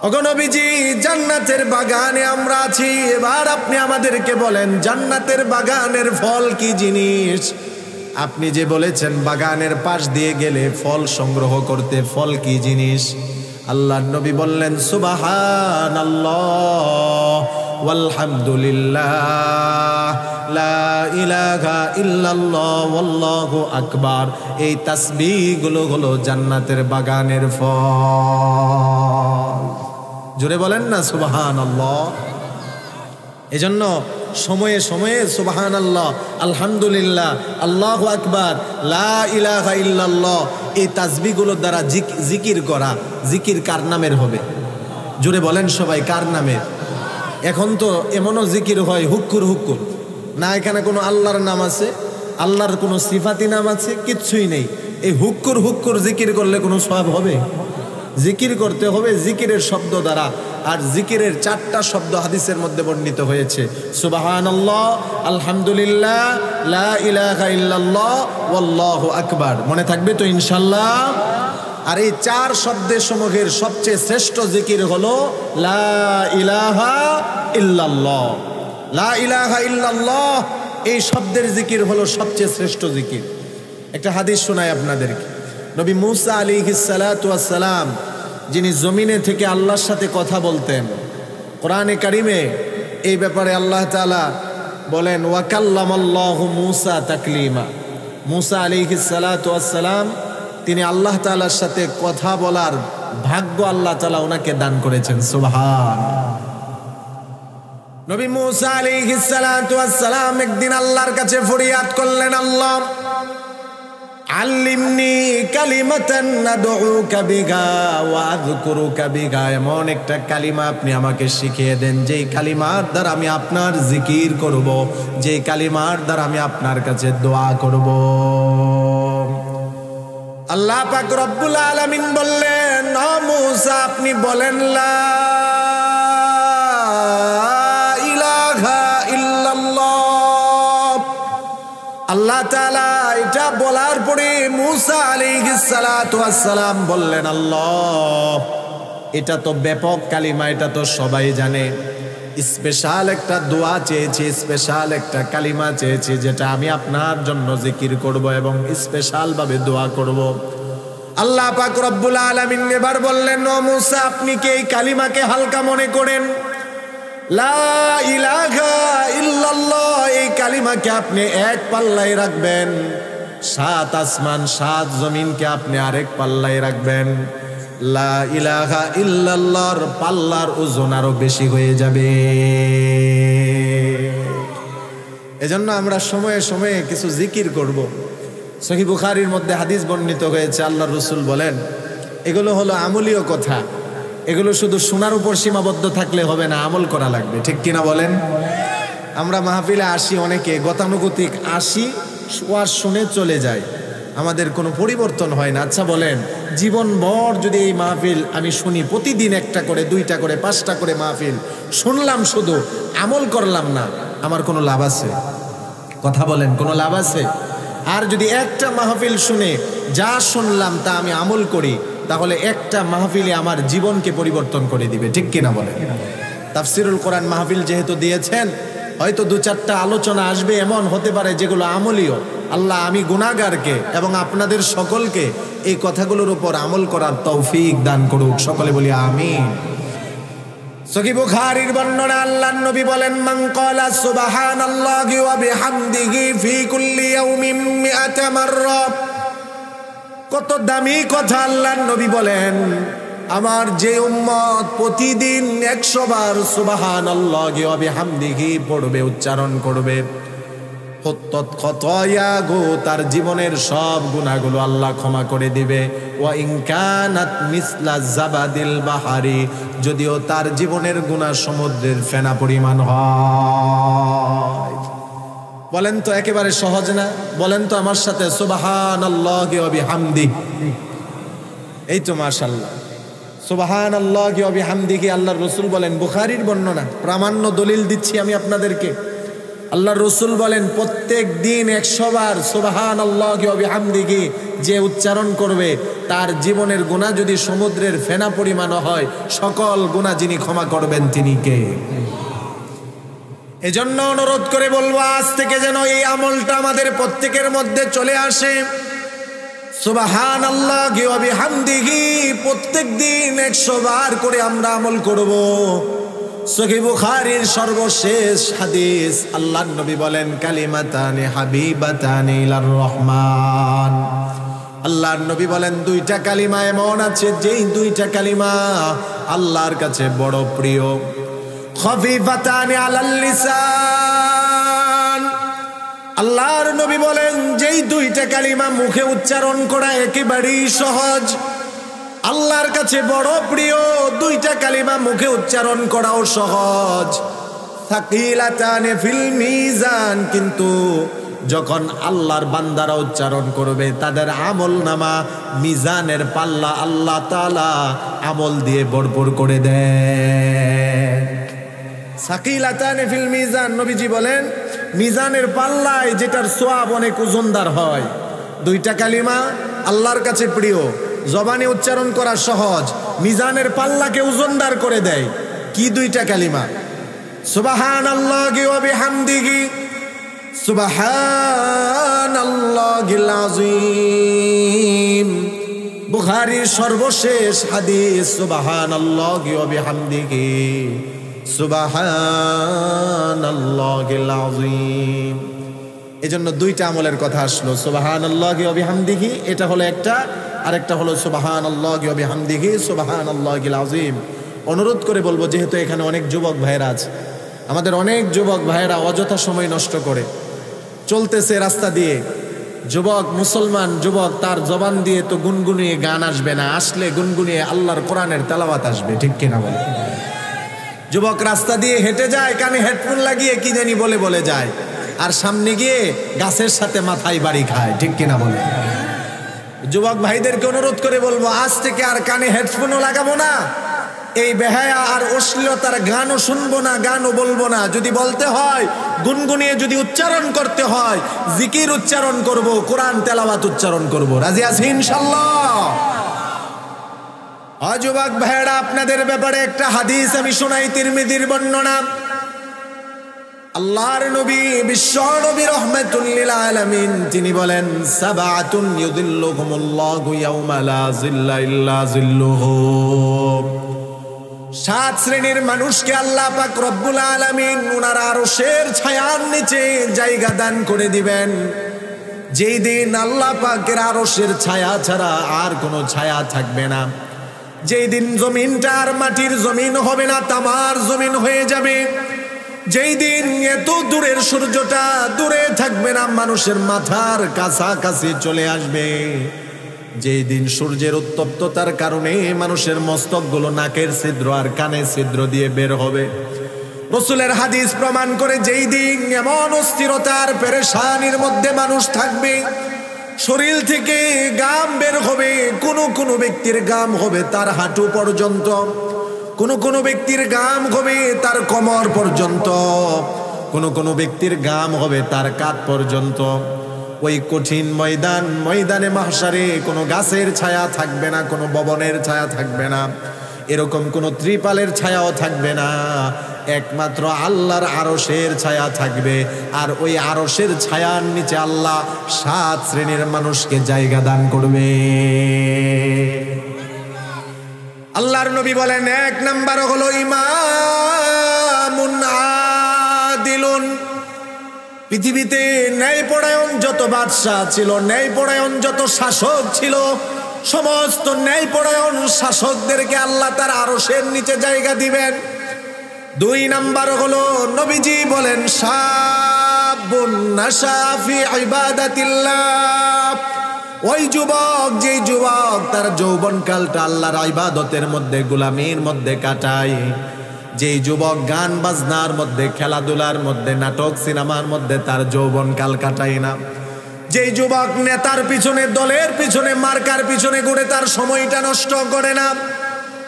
ওগো নবীজি, জান্নাতের বাগানে আমরা আছি, এবার আপনি আমাদেরকে বলেন জান্নাতের বাগানের ফল কি জিনিস? আপনি যে বলেছেন বাগানের পাশ দিয়ে গেলে ফল সংগ্রহ করতে, ফল কি জিনিস? আল্লাহর নবী বললেন, সুবহানাল্লাহ, ওয়ালহামদুলিল্লাহ লা ইলাহা ইল্লাল্লাহ ওয়াল্লাহু আকবার। এই তাসবিহগুলো হলো জান্নাতের বাগানের ফল। জোরে বলেন না সুবহানাল্লাহ। এজন্য সময়ে সময়ে সুবহানাল্লাহ, আলহামদুলিল্লাহ, আল্লাহু আকবার, লা ইলাহা ইল্লাল্লাহ এই তাসবিহগুলোর দ্বারা জিকির করা। জিকির কার নামের হবে? জোরে বলেন সবাই, কার নামের? এখন তো এমনও জিকির হয় হুক্কুর হুক্কুর, না এখানে কোনো আল্লাহর নাম আছে, আল্লাহর কোনো সিফাতি নাম আছে, কিচ্ছুই নেই। এই হুক্কুর হুক্কুর জিকির করলে কোনো সওয়াব হবে? জিকির করতে হবে জিকিরের শব্দ দ্বারা। আর জিকিরের 4টা শব্দ হাদিসের মধ্যে বর্ণিত হয়েছে, সুবহানাল্লাহ, আলহামদুলিল্লাহ, লা ইলাহা ইল্লাল্লাহ, ওয়াল্লাহু আকবার। মনে থাকবে তো ইনশাআল্লাহ? আর এই 4 শব্দের সমূহের সবচেয়ে শ্রেষ্ঠ জিকির হলো লা ইলাহা ইল্লাল্লাহ। লা ইলাহা ইল্লাল্লাহ এই শব্দের জিকির হলো সবচেয়ে শ্রেষ্ঠ জিকির। একটা হাদিস শোনাই আপনাদেরকে। নবী মুসা আলাইহিস সালাতু ওয়াস সালাম, যিনি জমিনে থেকে আল্লাহর সাথে কথা বলতেন, কোরআনে কারিমে এই ব্যাপারে আল্লাহ তাআলা বলেন ওয়া কাল্লামাল্লাহু মুসা তাকলিমা। মুসা আলাইহিস সালাতু ওয়াস সালাম তিনি আল্লাহ তাআলার সাথে কথা বলার ভাগ্য আল্লাহ তাআলা ওনাকে দান করেছেন। সুবহানাল্লাহ। নবী মুসা আলাইহিস সালাতু ওয়াস সালাম একদিন আল্লাহর কাছে ফরিয়াদ করলেন, আল্লাহ আল্লিমনি কালিমাতান নাদউকা বিহা ওয়া আযকুরুকা বিহা। এমন একটা কালিমা আপনি আমাকে শিখিয়ে দেন যেই কালিমার দ্বারা আমি আপনার জিকির করব, যেই কালিমার দ্বারা আমি আপনার কাছে দোয়া করব। আল্লাহ পাক রব্বুল আলামিন বললেন, ও মুসা আপনি বলেন লা ইলাহা ইল্লাল্লাহ। আল্লাহ তাআলা এটা বলার পরে মুসা আলাইহিস সালাতু ওয়াস সালাম বললেন, আল্লাহ এটা তো ব্যাপক কালিমা, এটা তো সবাই জানে। স্পেশাল একটা দোয়া চেয়েছি, স্পেশাল একটা কালিমা চেয়েছি যেটা আমি আপনার জন্য জিকির করব এবং স্পেশাল ভাবে দোয়া করব। আল্লাহ পাক রব্বুল আলামিন এবার বললেন, ও মুসা আপনি কি এই কালিমাকে হালকা মনে করেন? লা ইলাহা ইল্লাল্লাহ এই কালিমাকে আপনি এক পাল্লায় রাখবেন, 7 আসমান 7 জমিনকে আপনি আরেক পাল্লায় রাখবেন। লা ইলাহা ইল্লাল্লাহর পাল্লার ওজন আরো বেশি হয়ে যাবে। এজন্য আমরা সময়ে সময়ে কিছু জিকির করব। সহিহ বুখারীর মধ্যে হাদিস বর্ণিত হয়েছে, আল্লাহর রাসূল বলেন এগুলো হলো আমলীয় কথা, এগুলো শুধু শোনার উপর সীমাবদ্ধ থাকলে হবে না, আমল করা লাগবে। ঠিক কিনা বলেন? আমরা মাহফিলে আসি, অনেকে গতানুগতিক আসি, ওয়াজ শুনে চলে যায়, আমাদের কোনো পরিবর্তন হয় না। আচ্ছা বলেন, জীবনভর যদি এই মাহফিল আমি শুনি, প্রতিদিন 1টা করে 2টা করে 5টা করে মাহফিল শুনলাম, শুধু আমল করলাম না, আমার কোনো লাভ আছে? কথা বলেন, কোনো লাভ আছে? আর যদি একটা মাহফিল শুনে যা শুনলাম তা আমি আমল করি, তাহলে একটা মাহফিলে আমার জীবনকে পরিবর্তন করে দিবে। ঠিক কিনা বলেন? তাফসিরুল কোরআন মাহফিল যেহেতু দিয়েছেন, হয়তো 2-4টা আলোচনা আসবে এমন হতে পারে যেগুলো আমলীয়। আল্লাহ আমি গুনাহগারকে এবং আপনাদের সকলকে এই কথাগুলোর উপর আমল করার তৌফিক দান করুক। সকলে বলি আমিন। সহিহ বুখারীর বর্ণনা, আল্লাহর নবী বলেন, মান ক্বালা সুবহানাল্লাহি ওয়া বিহামদিহি ফি কুল্লি ইয়াউমিন 100 মাররা। কত দামি কথা আল্লাহর নবী বলেন, আমার যে উম্মত প্রতিদিন 100 বার সুবহানাল্লাহি ওয়া বিহামদিহি পড়বে, উচ্চারণ করবে, হুত্তাত খাতায়াহু তার জীবনের সব গুনাহগুলো আল্লাহ ক্ষমা করে দিবে। ওয়া ইন কানাত মিসলা জাবাদিল বাহারি, যদিও তার জীবনের গুনাহ সমুদ্রের ফেনা পরিমাণ হয়। বলেন তো একেবারে সহজ না? বলেন তো আমার সাথে সুবহানাল্লাহি ওয়া বিহামদিহি। এই তো মাশাআল্লাহ, সুবহানাল্লাহি ওয়া বিহামদিহি আল্লাহর রাসূল বলেন, বুখারীর বর্ণনা, প্রামাণ্য দলিল দিচ্ছি আমি আপনাদেরকে। আল্লাহর রাসূল বলেন, প্রত্যেক দিন 100 বার সুবহানাল্লাহি ওয়া বিহামদিহি যে উচ্চারণ করবে, তার জীবনের গুনাহ যদি সমুদ্রের ফেনা পরিমাণ হয়, সকল গুনাহ যিনি ক্ষমা করবেন তিনি কে? এজন্য অনুরোধ করে বলবো, আজ থেকে যেন এই আমলটা আমাদের প্রত্যেকের মধ্যে চলে আসে। সুবহানাল্লাহি ওয়া বিহামদিহি প্রত্যেক দিন 100 বার করে আমরা আমল করব। সহিহ বুখারীর সর্বশেষ হাদিস, আল্লাহর নবী বলেন কালিমাতানি হাবিবাতানি ইলার রহমান। আল্লাহর নবী বলেন দুইটা কালিমা এমন আছে যেই দুইটা কালিমা আল্লাহর কাছে বড় প্রিয়। খফিফাতানি আলাল লিসান, আল্লাহর নবী বলেন যেই দুইটা কালিমা মুখে উচ্চারণ করা একেবারেই সহজ, আল্লাহর কাছে বড় প্রিয়। দুইটা কালিমা মুখে উচ্চারণ করাও সহজ। সাকিলাতানি ফিল মিজান, কিন্তু যখন আল্লাহর বান্দারা উচ্চারণ করবে তাদের আমল নামা মিজানের পাল্লা আল্লাহ তাআলা আমল দিয়ে ভরপুর করে দেয়। সাকিলাতানি ফিল মিজান, নবীজি বলেন মিজানের পাল্লায় যেটার সওয়াব অনেক ওজনদার হয়। দুইটা কালিমা আল্লাহর কাছে প্রিয়, জবানে উচ্চারণ করা সহজ, মিজানের পাল্লাকে ওজনদার করে দেয়। কি দুইটা কালিমা? সুবহানাল্লাহি ওয়া বিহামদিহি, সুবহানাল্লাহিল আযীম। বুখারীর সর্বশেষ হাদিস, সুবহানাল্লাহি ওয়া বিহামদিহি, সুবহানাল্লাহিল আযীম। এজন্য দুইটা আমলের কথা আসলো, সুবহানাল্লাহি ওয়া বিহামদিহি এটা হলো একটা, আরেকটা হলো সুবহানাল্লাহি ওয়া বিহামদিহি সুবহানাল্লাহিল আযীম। অনুরোধ করে বলবো, যেহেতু এখানে অনেক যুবক ভাইরা আছে, আমাদের অনেক যুবক ভাইরা অযথা সময় নষ্ট করে চলতেছে রাস্তা দিয়ে। যুবক, মুসলমান যুবক, তার জবান দিয়ে তো গুনগুনিয়ে গান আসবে না, আসলে গুনগুনিয়ে আল্লাহর কোরআনের তেলাওয়াত আসবে, ঠিক কিনা বলে? যুবক রাস্তা দিয়ে হেঁটে যায়, কানে হেডফোন লাগিয়ে কি জানি বলে বলে যায়, আর সামনে গিয়ে গাছের সাথে মাথায় বাড়ি খায়, ঠিক কিনা বলে? যুবক ভাইদেরকে অনুরোধ করে বলবো, আজ থেকে আর কানে হেডফোনও লাগাবো না, এই বেহায়া আর অশ্লীলতার গানও শুনবো না, গানও বলবো না। যদি বলতে হয়, গুনগুনিয়ে যদি উচ্চারণ করতে হয়, জিকির উচ্চারণ করব, কোরআন তেলাওয়াত উচ্চারণ করব। রাজি আছি ইনশাআল্লাহ? যুবক ভাইরা, আপনাদের ব্যাপারে একটা হাদিস আমি শোনাই, তিরমিজির বর্ণনা। আল্লাহর নবী, বিশ্ব নবী রাহমাতুল লিল আলামিন, তিনি বলেন সাবাতুন ইউযিল্লুহুমুল্লাহু ইয়াওমা লা যিল্লা ইল্লা যিল্লুহু। 7 শ্রেণীর মানুষকে আল্লাহ পাক রব্বুল আলামিন উনার আরশের ছায়ার নিচে জায়গা দান করে দিবেন। যেই দিন আল্লাহ পাকের আরশের ছায়া ছাড়া আর কোনো ছায়া থাকবে না, যেই দিন জমিনটা আর মাটির জমিন হবে না, তামার জমিন হয়ে যাবে, যেই দিন এত দূরের সূর্যটা দূরে থাকবে না, মানুষের মাথার কাছাকাছি চলে আসবে, যেই দিন সূর্যের উত্তপ্ততার কারণে মানুষের মস্তকগুলো নাকের ছিদ্র আর কানের ছিদ্র দিয়ে বের হবে। রাসূলের হাদিস প্রমাণ করে, যেই দিন এমন অস্থিরতার পেরেশানির মধ্যে মানুষ থাকবে, শরীর থেকে ঘাম বের হবে, কোন ব্যক্তির ঘাম হবে তার হাঁটু পর্যন্ত, কোন ব্যক্তির ঘাম হবে তার কোমর পর্যন্ত, কোন ব্যক্তির ঘাম হবে তার কাঁধ পর্যন্ত। ওই কঠিন ময়দানে মাহশারে কোনো গাছের ছায়া থাকবে না, কোনো ভবনের ছায়া থাকবে না, এরকম কোনো ত্রিপালের ছায়াও থাকবে না, একমাত্র আল্লাহর আরশের ছায়া থাকবে। আর ওই আরশের ছায়ার নিচে আল্লাহ 7 শ্রেণীর মানুষকে জায়গা দান করবে। আল্লাহর নবী বলেন, 1 নাম্বার হলো ইমামুন আদিলুন। পৃথিবীতে ন্যায়পরায়ণ যত বাদশা ছিল, ন্যায়পরায়ণ যত শাসক ছিল, সমস্ত ন্যায়পরায়ণ শাসকদেরকে আল্লাহ তার আরশের নিচে জায়গা দিবেন। 2 নাম্বার হলো, নবীজি বলেন, শাবুন নাশা ফি ইবাদাতিল্লাহ। ওই যুবক, যেই যুবক তার যৌবনকালটা আল্লাহর ইবাদতের মধ্যে, গোলামির মধ্যে কাটায়, যেই যুবক গান বাজনার মধ্যে, খেলাধুলার মধ্যে, নাটক সিনেমার মধ্যে তার যৌবনকাল কাটায় না, যেই যুবক নেতার পিছনে, দলের পিছনে, মার্কার পিছনে ঘুরে তার সময়টা নষ্ট করে না,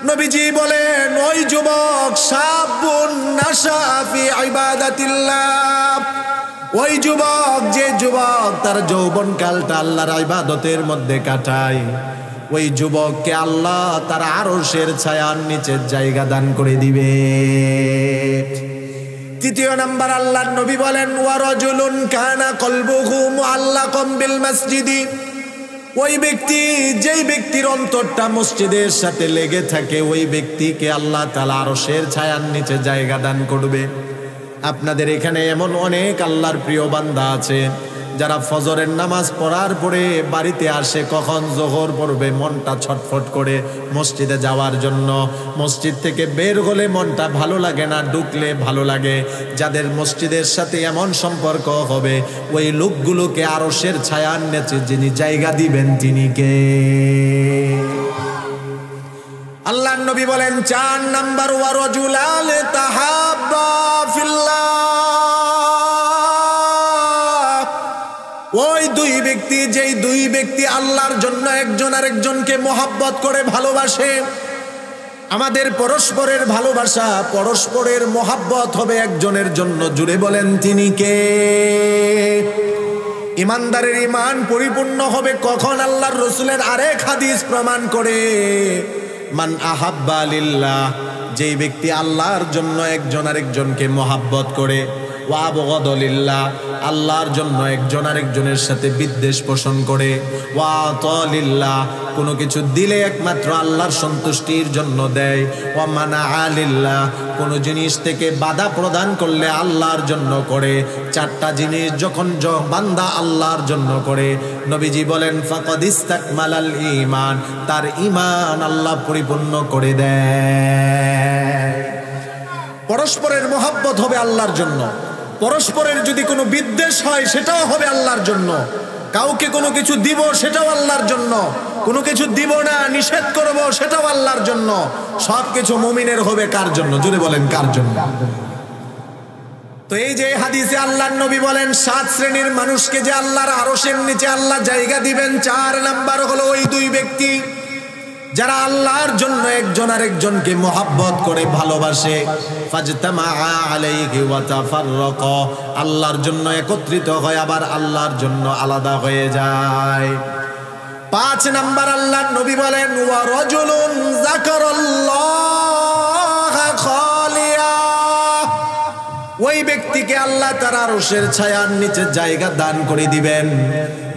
নবীজি বলেন ওই যুবক শাবুন নাশা ফি ইবাদাতিল্লাহ। ওই যুবক, যে যুবক তার যৌবনকালটা আল্লাহর ইবাদতের মধ্যে কাটায়, ওই যুবককে আল্লাহ তার আরশের ছায়ার নিচে জায়গা দান করে দিবে। 3 নাম্বার, আল্লাহর নবী বলেন ওয়া রাজুলুন কানা কলবুহু মুআল্লাকাম বিল মসজিদি। ওই ব্যক্তি, যেই ব্যক্তির অন্তরটা মসজিদের সাথে লেগে থাকে, ওই ব্যক্তিকে আল্লাহ তাআলা আরশের ছায়ার নিচে জায়গা দান করবে। আপনাদের এখানে এমন অনেক আল্লাহর প্রিয় বান্দা আছে যারা ফজরের নামাজ পড়ার পরে বাড়িতে আসে, কখন জোহর পড়বে মনটা ছটফট করে মসজিদে যাওয়ার জন্য। মসজিদ থেকে বের হলে মনটা ভালো লাগে না, ঢুকলে ভালো লাগে। যাদের মসজিদের সাথে এমন সম্পর্ক হবে, ওই লোকগুলোকে আরশের ছায়ার নিচে যিনি জায়গা দিবেন তিনি কে? আল্লাহর নবী বলেন 4 নাম্বার, ওয়া রাজুলান তাহাব্বা ফিল্লাহ। ওই দুই ব্যক্তি, যেই দুই ব্যক্তি আল্লাহর জন্য একজন আরেকজনকে মহব্বত করে ভালোবাসে। আমাদের পরস্পরের ভালোবাসা, পরস্পরের মহব্বত হবে একজনের জন্য। জুড়ে বলেন তিনি কে? ইমানদারের ইমান পরিপূর্ণ হবে কখন? আল্লাহর রাসূলের আরেক হাদিস প্রমাণ করে, মান আহাব্বা লিল্লাহ, যেই ব্যক্তি আল্লাহর জন্য একজন আরেকজনকে মহব্বত করে, ওয়া আবগাদা লিল্লাহ, আল্লাহর জন্য একজন আরেকজনের সাথে বিদ্বেষ পোষণ করে, ওয়া আতা লিল্লাহ, কোনো কিছু দিলে একমাত্র আল্লাহর সন্তুষ্টির জন্য দেয়, ওয়া মানাআ লিল্লাহ, কোনো জিনিস থেকে বাধা প্রদান করলে আল্লাহর জন্য করে। 4টা জিনিস যখন বান্দা আল্লাহর জন্য করে, নবীজি বলেন ফাকাদ ইস্তাকমালাল ঈমান, তার ঈমান আল্লাহ পরিপূর্ণ করে দেয়। পরস্পরের মহব্বত হবে আল্লাহর জন্য। পরস্পরের যদি কোনো বিদ্বেষ হয় সেটাও হবে আল্লাহর জন্য। কাউকে কোনো কিছু দিব সেটাও আল্লাহর জন্য, কোনো কিছু দিব না নিষেধ করব সেটাও আল্লাহর জন্য। সবকিছু মুমিনের হবে কার জন্য? জুড়ে বলেন কার জন্য? তো এই যে হাদিসে আল্লাহর নবী বলেন 7 শ্রেণীর মানুষকে যে আল্লাহর আরশের নিচে আল্লাহ জায়গা দিবেন। 4 নাম্বার হলো ওই দুই ব্যক্তি যারা আল্লাহর জন্য একজন আরেকজনকে মহব্বত করে ভালোবাসে। ফাজতামা আলাইহি ওয়া তাফাররাকা, আল্লাহর জন্য একত্রিত হয় আবার আল্লাহর জন্য আলাদা হয়ে যায়। 5 নাম্বার আল্লাহর নবী বলেন ওয়া রাজুলুন যাকারাল্লাহা খালিয়া, ওই ব্যক্তিকে আল্লাহ তার আরশের ছায়ার নিচে জায়গা দান করে দিবেন।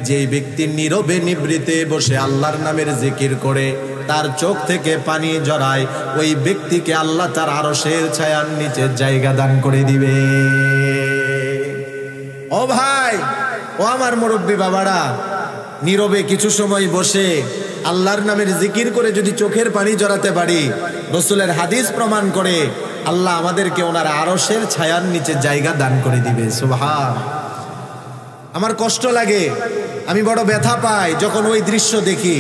যেই ব্যক্তি নীরবে নিভৃতে বসে আল্লাহর নামের জিকির করে, তার চোখ থেকে পানি ঝরায়, ওই ব্যক্তিকে আল্লাহ তার আরশের ছায়ার নিচে জায়গা দান করে দিবে। ও ভাই, ও আমার মুরব্বী বাবারা, নীরবে কিছু সময় বসে আল্লাহর নামের জিকির করে যদি চোখের পানি ঝরাতে পারি, রাসূলের হাদিস প্রমাণ করে আল্লাহ আমাদেরকে ওনার আরশের ছায়ার নিচে জায়গা দান করে দিবে। সুবহান। আমার কষ্ট লাগে, আমি বড় ব্যথা পাই যখন ওই দৃশ্য দেখি।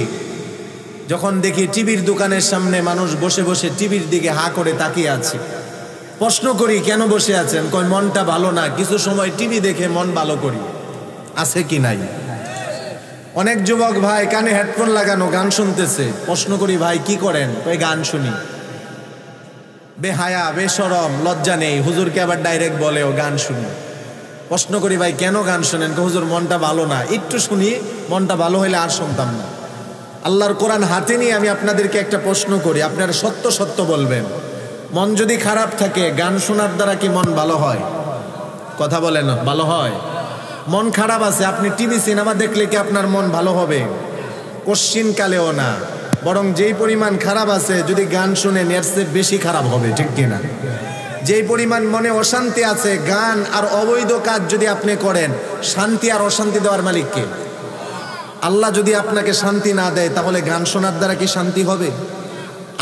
যখন দেখি টিভির দোকানের সামনে মানুষ বসে বসে টিভির দিকে হা করে তাকিয়ে আছে। প্রশ্ন করি কেন বসে আছেন? কই মনটা ভালো না, কিছু সময় টিভি দেখে মন ভালো করি। আছে কি নাই? অনেক যুবক ভাই কানে হেডফোন লাগানো গান শুনতেছে। প্রশ্ন করি ভাই কি করেন? কই গান শুনি। বেহায়া, বেশরম, লজ্জা নেই, হুজুরকে আবার ডাইরেক্ট বলেও গান শুনি। প্রশ্ন করি ভাই কেন গান শোনেন? হুজুর মনটা ভালো না, একটু শুনি, মনটা ভালো হইলে আর শুনতাম না। আল্লাহর কোরআন হাতে নিয়ে আমি আপনাদেরকে একটা প্রশ্ন করি, আপনারা সত্য সত্য বলবেন। মন যদি খারাপ থাকে গান শোনার দ্বারা কি মন ভালো হয়? কথা বলেন, ভালো হয়? মন খারাপ আছে, আপনি টিভি সিনেমা দেখলে কি আপনার মন ভালো হবে? কোশ্চিনকালেও না, বরং যেই পরিমাণ খারাপ আছে যদি গান শুনেন এর চেয়ে বেশি খারাপ হবে, ঠিক কিনা? যেই পরিমাণ মনে অশান্তি আছে, গান আর অবৈধ কাজ যদি আপনি করেন, শান্তি আর অশান্তি দেওয়ার মালিক কে? আল্লাহ যদি আপনাকে শান্তি না দেয় তাহলে গান শোনার দ্বারা কি শান্তি হবে?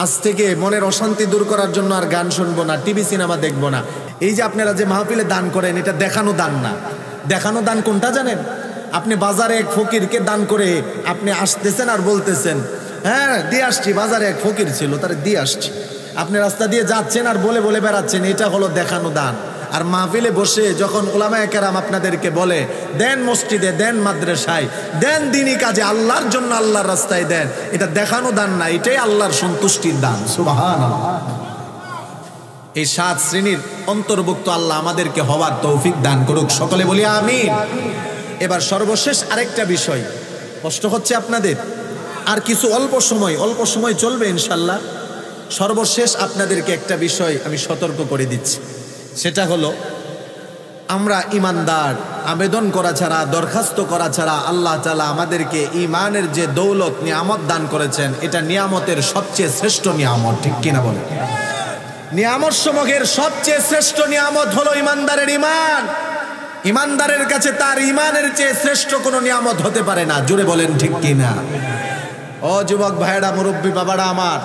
আজ থেকে মনের অশান্তি দূর করার জন্য আর গান শুনবো না, টিভি সিনেমা দেখবো না। এই যে আপনারা যে মাহফিলে দান করেন, এটা দেখানো দান না। দেখানো দান কোনটা জানেন? আপনি বাজারে এক ফকিরকে দান করে আপনি আসতেছেন আর বলতেছেন হ্যাঁ দিয়ে আসছি, বাজারে এক ফকির ছিল তারে দিয়ে আসছি। আপনি রাস্তা দিয়ে যাচ্ছেন আর বলে বলে বেড়াচ্ছেন, এটা হলো দেখানো দান। আর মাহফিলে বসে যখন উলামায়ে কেরাম আপনাদেরকে বলে দেন মসজিদে, দেন মাদ্রাসায়, দেন দ্বীনি কাজে, আল্লাহর জন্য আল্লাহর রাস্তায় দেন, এটা দেখানো দান না, এটাই আল্লাহর সন্তুষ্টির দান। সুবহানাল্লাহ। এই 7 শ্রেণীর অন্তর্ভুক্ত আল্লাহ আমাদেরকে হওয়ার তৌফিক দান করুক, সকলে বলি আমিন। এবার সর্বশেষ আরেকটা বিষয়, কষ্ট হচ্ছে আপনাদের, আর কিছু অল্প সময় চলবে ইনশাল্লাহ। সর্বশেষ আপনাদেরকে একটা বিষয় আমি সতর্ক করে দিচ্ছি, সেটা হলো আমরা ইমানদার, আবেদন করা ছাড়া, দরখাস্ত করা ছাড়া আল্লাহ তাআলা আমাদেরকে ঈমানের যে দৌলত নিয়ামত দান করেছেন, এটা নিয়ামতের সবচেয়ে শ্রেষ্ঠ নিয়ামত, ঠিক কিনা বলেন? নিয়ামত সমূহের সবচেয়ে শ্রেষ্ঠ নিয়ামত হলো ঈমানদারের ঈমান। ঈমানদারের কাছে তার ঈমানের চেয়ে শ্রেষ্ঠ কোনো নিয়ামত হতে পারে না, জুড়ে বলেন ঠিক কিনা? ও যুবক ভাইয়েরা, মুরব্বী বাবারা আমার,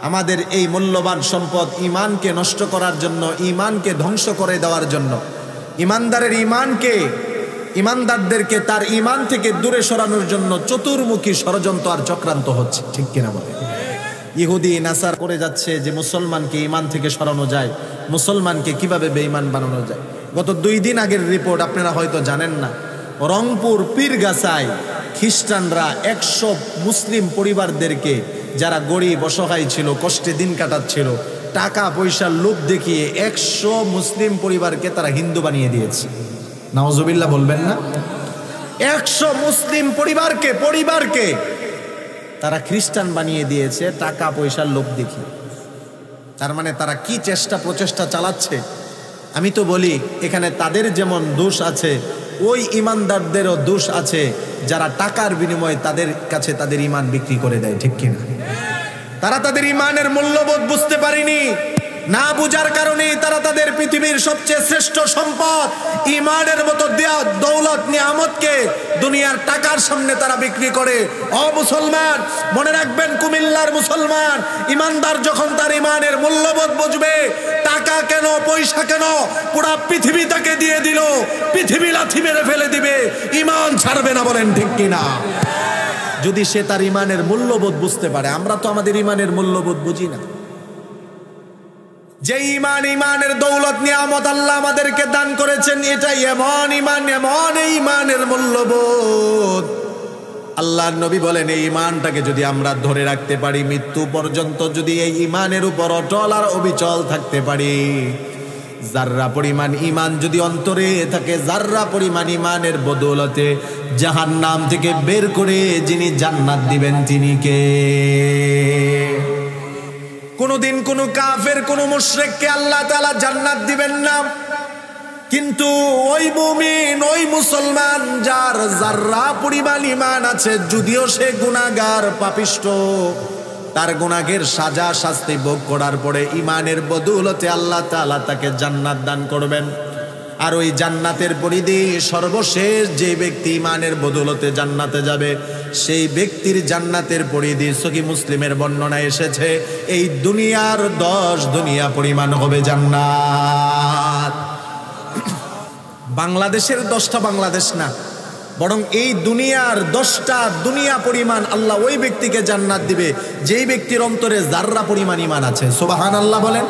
আমাদের এই মূল্যবান সম্পদ ঈমানকে নষ্ট করার জন্য, ঈমানকে ধ্বংস করে দেওয়ার জন্য, ঈমানদারের ঈমানকে, ঈমানদারদেরকে তার ঈমান থেকে দূরে সরানোর জন্য চতুর্মুখী ষড়যন্ত্র আর চক্রান্ত হচ্ছে, ঠিক কিনা বলে? ইহুদি নাসার করে যাচ্ছে যে মুসলমানকে ঈমান থেকে সরানো যায়, মুসলমানকে কিভাবে বেঈমান বানানো যায়। গত 2 দিন আগের রিপোর্ট আপনারা হয়তো জানেন না, রংপুর পীরগাছায় খ্রিস্টানরা 100 মুসলিম পরিবারদেরকে, যারা গরিব অসহায় ছিল, কষ্টে দিন কাটাচ্ছিল, টাকা পয়সার লোভ দেখিয়ে 100 মুসলিম পরিবারকে তারা হিন্দু বানিয়ে দিয়েছে। নাউজুবিল্লাহ বলবেন না? 100 মুসলিম পরিবারকে তারা খ্রিস্টান বানিয়ে দিয়েছে টাকা পয়সার লোভ দেখিয়ে। তার মানে তারা কি প্রচেষ্টা চালাচ্ছে। আমি তো বলি, এখানে তাদের যেমন দোষ আছে, ওই ঈমানদারদেরও দোষ আছে যারা টাকার বিনিময়ে তাদের কাছে তাদের ঈমান বিক্রি করে দেয়, ঠিক কিনা? তারা তাদের ঈমানের মূল্যবোধ বুঝতে পারেনি, না বুঝার কারণেই তারা তাদের পৃথিবীর সবচেয়ে শ্রেষ্ঠ সম্পদ ঈমানের মতো দৌলত নিয়ামতকে দুনিয়ার টাকার সামনে তারা বিক্রি করে। ও মুসলমান, মনে রাখবেন, কুমিল্লার মুসলমান ঈমানদার যখন তার ঈমানের মূল্যবোধ বুঝবে, টাকা কেন, পয়সা কেন, পুরা পৃথিবী তাকে দিয়ে দিল, পৃথিবী লাথি মেরে ফেলে দিবে, ঈমান ছাড়বে না, বলেন ঠিক কিনা? যদি সে তার ঈমানের মূল্যবোধ বুঝতে পারে। আমরা তো আমাদের ঈমানের মূল্যবোধ বুঝি না। যে ঈমানের দৌলত নিয়ামত আল্লাহ আমাদেরকে দান করেছেন, এটা এমন ঈমান, এমন ঈমানের মূল্যবোধ। আল্লাহর নবী বলেন, এই ঈমানটাকে যদি আমরা ধরে রাখতে পারি, মৃত্যু পর্যন্ত যদি এই ঈমানের উপর অটল আর অবিচল থাকতে পারি, যাররা পরিমাণ ঈমান যদি অন্তরে থাকে, যাররা পরিমাণ ঈমানের বদৌলতে জাহান্নাম থেকে বের করে যিনি জান্নাত দিবেন, তিনি কে? কোনদিন কোন কাফের, কোন মুশরিককে আল্লাহ তাআলা জান্নাত দিবেন না। কিন্তু ওই মুমিন, ওই মুসলমান যার যাররা পরিমাণ ঈমান আছে, যদিও সে গুনাহগার, পাপিষ্ঠ, তার গুনাহের সাজা শাস্তি ভোগ করার পরে ঈমানের বদৌলতে আল্লাহ তাআলা তাকে জান্নাত দান করবেন। আর ওই জান্নাতের পরিধি, সর্বশেষ যে ব্যক্তি ঈমানের বদৌলতে জান্নাতে যাবে, সেই ব্যক্তির জান্নাতের পরিধি সহিহ মুসলিমের বর্ণনায় এসেছে, এই দুনিয়ার 10 দুনিয়া পরিমাণ হবে জান্নাত। বাংলাদেশের 10টা বাংলাদেশ না, বরং এই দুনিয়ার 10টা দুনিয়া পরিমাণ আল্লাহ ওই ব্যক্তিকে জান্নাত দিবে যেই ব্যক্তির অন্তরে যাররা পরিমাণ ঈমান আছে। সুবহানাল্লাহ বলেন।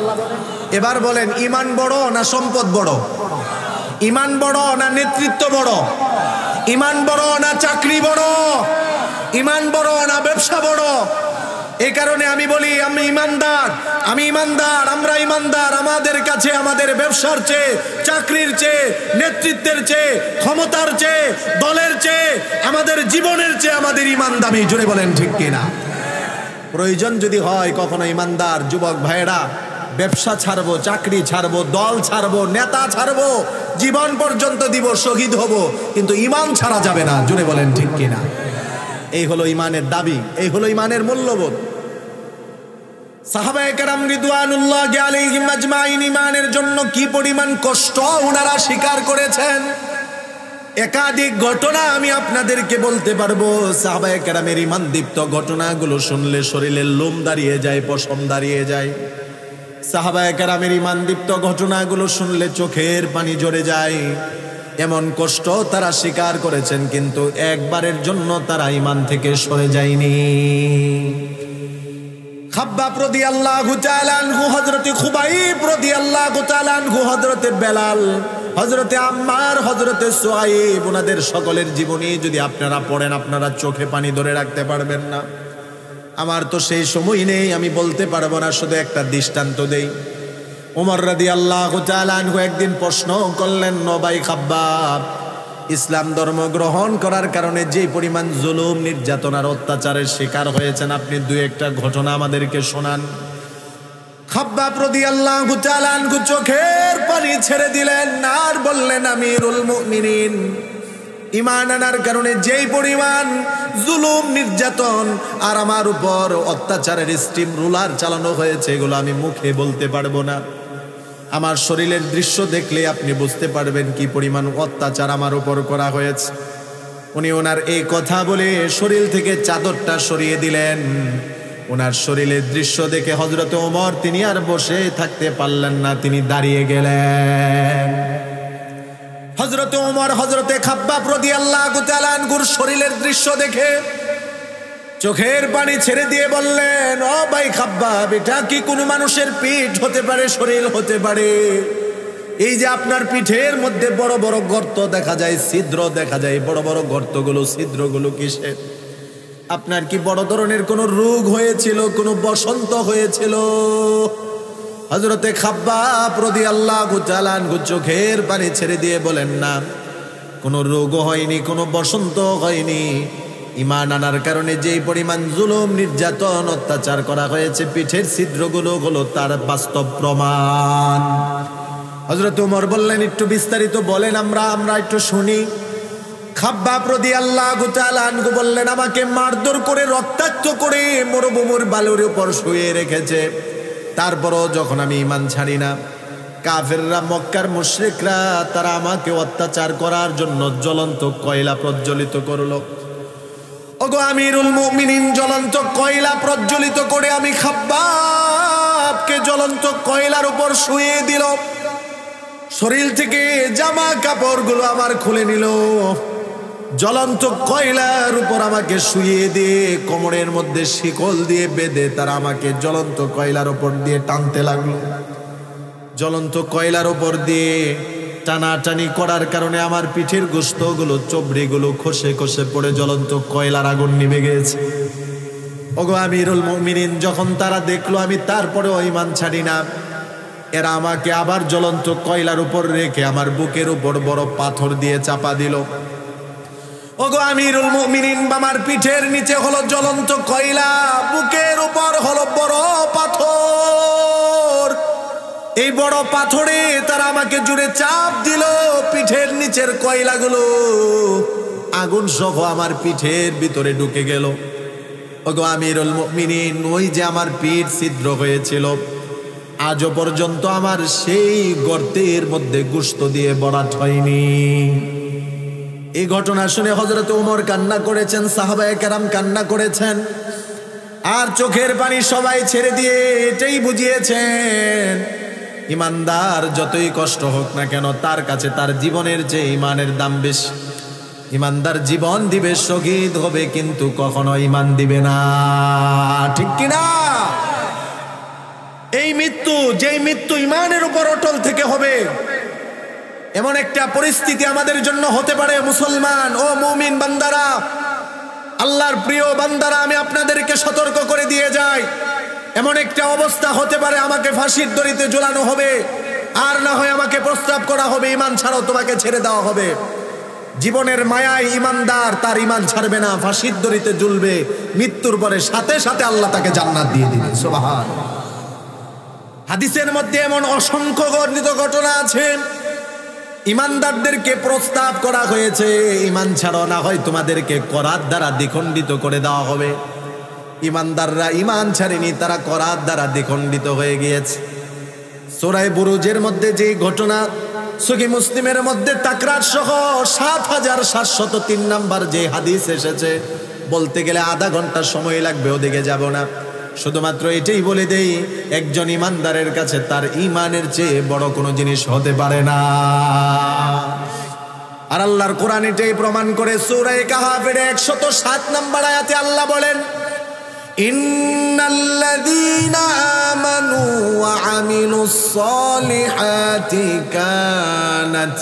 এবার বলেন, ঈমান বড় না সম্পদ বড়? ঈমান বড় না নেতৃত্ব বড়? ঈমান বড় না চাকরি বড়? ঈমান বড় না ব্যবসা বড়? এই কারণে আমি বলি, আমি ঈমানদার, আমরা ঈমানদার। আমাদের কাছে আমাদের ব্যবসার চেয়ে, চাকরির চেয়ে, নেতৃত্বের চেয়ে, ক্ষমতার চেয়ে, দলের চেয়ে, আমাদের জীবনের চেয়ে আমাদের ঈমান দামি। জোরে বলেন ঠিক কিনা? প্রয়োজন যদি হয় কখনো ঈমানদার যুবক ভাইয়েরা ব্যবসা ছাড়বো, চাকরি ছাড়বো, দল ছাড়বো, নেতা ছাড়বো, জীবন পর্যন্ত দিব, শহীদ হব, কিন্তু ঈমান ছাড়া যাবে না। জোরে বলেন ঠিক কিনা? এই হলো ঈমানের দাবি, এই হলো ঈমানের মূল্যবোধ। সাহাবায়ে কেরাম রিদওয়ানুল্লাহি আলাইহিম আজমাইন ঈমানের জন্য কি পরিমাণ কষ্ট ওনারা স্বীকার করেছেন, একাধিক ঘটনা আমি আপনাদেরকে বলতে পারবো। সাহাবায়ে কেরামের ঈমান দীপ্ত ঘটনাগুলো শুনলে শরীরের লোম দাঁড়িয়ে যায়, পশম দাঁড়িয়ে যায়। সাহাবায়ে কেরামের ঈমান দীপ্ত ঘটনাগুলো শুনলে চোখের পানি ঝরে যায়। এমন কষ্ট তারা স্বীকার করেছেন, কিন্তু একবারের জন্য তারা ঈমান থেকে সরে যায়নি। খাব্বাব রাদিয়াল্লাহু তাআলা আনহু, হযরতে খুবাইব রাদিয়াল্লাহু তাআলা আনহু, হযরতে বেলাল, হযরতে আম্মার, হযরতে সুহাইব, ওনাদের সকলের জীবনী যদি আপনারা পড়েন, আপনারা চোখে পানি ধরে রাখতে পারবেন না। আমার তো সেই সময় নেই, আমি বলতে পারবো না, শুধু একটা দৃষ্টান্ত দেই। ওমর রাদিয়াল্লাহু তাআলা আনহু একদিন প্রশ্ন করলেন, নবাই খাব্বাব, ইসলাম ধর্ম গ্রহণ করার কারণে যে পরিমাণ জুলুম, নির্যাতন আর অত্যাচারের শিকার হয়েছেন, আপনি 2-1টা ঘটনা আমাদেরকে শোনান। খাব্বাব রাদিয়াল্লাহু তাআলা আনহু চোখের পানি ছেড়ে দিলেন আর বললেন, আমিরুল মুমিনিন, ঈমান আনার কারণে যেই পরিমাণ জুলুম নির্যাতন আর আমার উপর অত্যাচারের স্টিম রুলার চালানো হয়েছে, এগুলো আমি মুখে বলতে পারবো না। আমার শরীরের দৃশ্য দেখলে আপনি বুঝতে পারবেন কি পরিমাণ অত্যাচার আমার উপর করা হয়েছে। উনি ওনার এই কথা বলে শরীর থেকে চাদরটা সরিয়ে দিলেন। ওনার শরীরের দৃশ্য দেখে হযরত ওমর তিনি আর বসে থাকতে পারলেন না, তিনি দাঁড়িয়ে গেলেন। হযরত ওমর হযরতে খাব্বাব রাদিয়াল্লাহু তাআলা আনহুর শরীরের দৃশ্য দেখে চোখের পানি ছেড়ে দিয়ে বললেন, ও ভাই খাব্বাব, এটা কি কোনো মানুষের পিঠ হতে পারে, শরীর হতে পারে? এই যে আপনার পিঠের মধ্যে বড় বড় গর্ত দেখা যায়, ছিদ্র দেখা যায়, বড় বড় গর্তগুলো, ছিদ্রগুলো কিসের? আপনার কি বড় ধরনের কোনো রোগ হয়েছিল, কোনো বসন্ত হয়েছিল? হযরতে খাব্বাব রাদিয়াল্লাহু তাআলা আনহু চোখের পানি ছেড়ে দিয়ে বলেন, না, কোনো রোগও হয়নি, কোনো বসন্ত হয়নি। ঈমান আনার কারণে যেই পরিমাণ জুলুম নির্যাতন অত্যাচার করা হয়েছে, পিঠের ছিদ্রগুলো হলো তার বাস্তব প্রমাণ। হযরত ওমর বললেন, একটু বিস্তারিত বলেন, আমরা একটু শুনি। খাব্বাব রাদিয়াল্লাহু তাআলা আনহু বললেন, আমাকে মারধর করে রক্তাক্ত করে মরুভূমির বালুর উপর শুয়ে রেখেছে, তারপরও যখন আমি ঈমান ছাড়ি না, কাফেররা, মক্কার মুশরিকরা তারা আমাকে অত্যাচার করার জন্য জ্বলন্ত কয়লা প্রজ্বলিত করলো। ওগো আমিরুল মুমিনিন, জ্বলন্ত কয়লা প্রজ্বলিত করে আমি খাব্বাবকে জ্বলন্ত কয়লার উপর শুয়ে দিল। শরীর থেকে জামা কাপড়গুলো আমার খুলে নিল, জ্বলন্ত কয়লার উপর আমাকে শুয়ে দিয়ে কোমরের মধ্যে শিকল দিয়ে বেঁধে তারা আমাকে জ্বলন্ত কয়লার উপর দিয়ে টানতে লাগলো। জ্বলন্ত কয়লার উপর দিয়ে টানাটানি করার কারণে আমার পিঠের গোশতগুলো, চবড়িগুলো খসে খসে পড়ে জ্বলন্ত কয়লার আগুন নিভে গেছে। ওগো আমিরুল মুমিনিন, যখন তারা দেখলো আমি তারপরেও ঈমান ছাড়ি না, এরা আমাকে আবার জ্বলন্ত কয়লার উপর রেখে আমার বুকের উপর বড় পাথর দিয়ে চাপা দিল। ওগো আমিরুল মুমিনিন, আমার পিঠের নিচে হলো জ্বলন্ত কয়লা, বুকের উপর হলো বড় পাথর। এই বড় পাথরে তারা আমাকে জুড়ে চাপ দিল, পিঠের নিচের কয়লাগুলো আগুন সহ আমার পিঠের ভিতরে ঢুকে গেল। ওগো আমিরুল মুমিনিন, ওই যে আমার পিঠ ছিদ্র হয়েছিল, আজও পর্যন্ত আমার সেই গর্তের মধ্যে গোশত দিয়ে ভরাট হয়নি। এই ঘটনা শুনে হযরত ওমর কান্না করেছেন, সাহাবায়ে কেরাম কান্না করেছেন, আর চোখের পানি সবাই ছেড়ে দিয়ে এটাই বুঝিয়েছেন, ইমানদার যতই কষ্ট হোক না কেন, তার কাছে তার জীবনের চেয়ে ঈমানের দাম বেশি। ইমানদার জীবন দিবে, শহীদ হবে, কিন্তু কখনো ঈমান দিবে না, ঠিক কিনা? এই মৃত্যু, যেই মৃত্যু ঈমানের উপর অটল থেকে হবে, এমন একটা পরিস্থিতি আমাদের জন্য হতে পারে। মুসলমান ও মুমিন বান্দারা, আল্লাহর প্রিয় বান্দারা, আমি আপনাদেরকে সতর্ক করে দিয়ে যাই, এমন একটা অবস্থা হতে পারে আমাকে ফাঁসির দড়িতে ঝুলানো হবে, আর না হয় আমাকে প্রস্তাব করা হবে, ঈমান ছাড়াও তোমাকে ছেড়ে দেওয়া হবে। জীবনের মায়ায় ঈমানদার তার ঈমান ছাড়বে না, ফাঁসির দড়িতে ঝুলবে, মৃত্যুর পরে সাথে সাথে আল্লাহ তাকে জান্নাত দিয়ে দিবে। সুবহানাল্লাহ। হাদিসের মধ্যে এমন অসংখ্য বর্ণিত ঘটনা আছে, ঈমানদারদেরকে প্রস্তাব করা হয়েছে, ঈমান ছাড়ো, না হয় তোমাদেরকে করাত দ্বারা দ্বিখণ্ডিত করে দেওয়া হবে। ঈমানদাররা ঈমান ছাড়েনি, তারা করাত দ্বারা দ্বিখণ্ডিত হয়ে গিয়েছে। সূরা বুরুজের মধ্যে যে ঘটনা, সহিহ মুসলিমের মধ্যে তাকরার সহ ৭৭০৩ নাম্বার যে হাদিস এসেছে, বলতে গেলে আধা ঘন্টা সময় লাগবে, ওদিকে যাব না। শুধুমাত্র এটাই বলে দেই, একজন ঈমানদারের কাছে তার ঈমানের চেয়ে বড় কোনো জিনিস হতে পারে না। আর আল্লাহর কোরআন এটাই প্রমাণ করে। সূরা কাহফের ১০৭ নাম্বার আয়াতে আল্লাহ বলেন, ইন্নাল্লাযীনা আমানু ওয়া আমিলুস সালিহাতি কানাত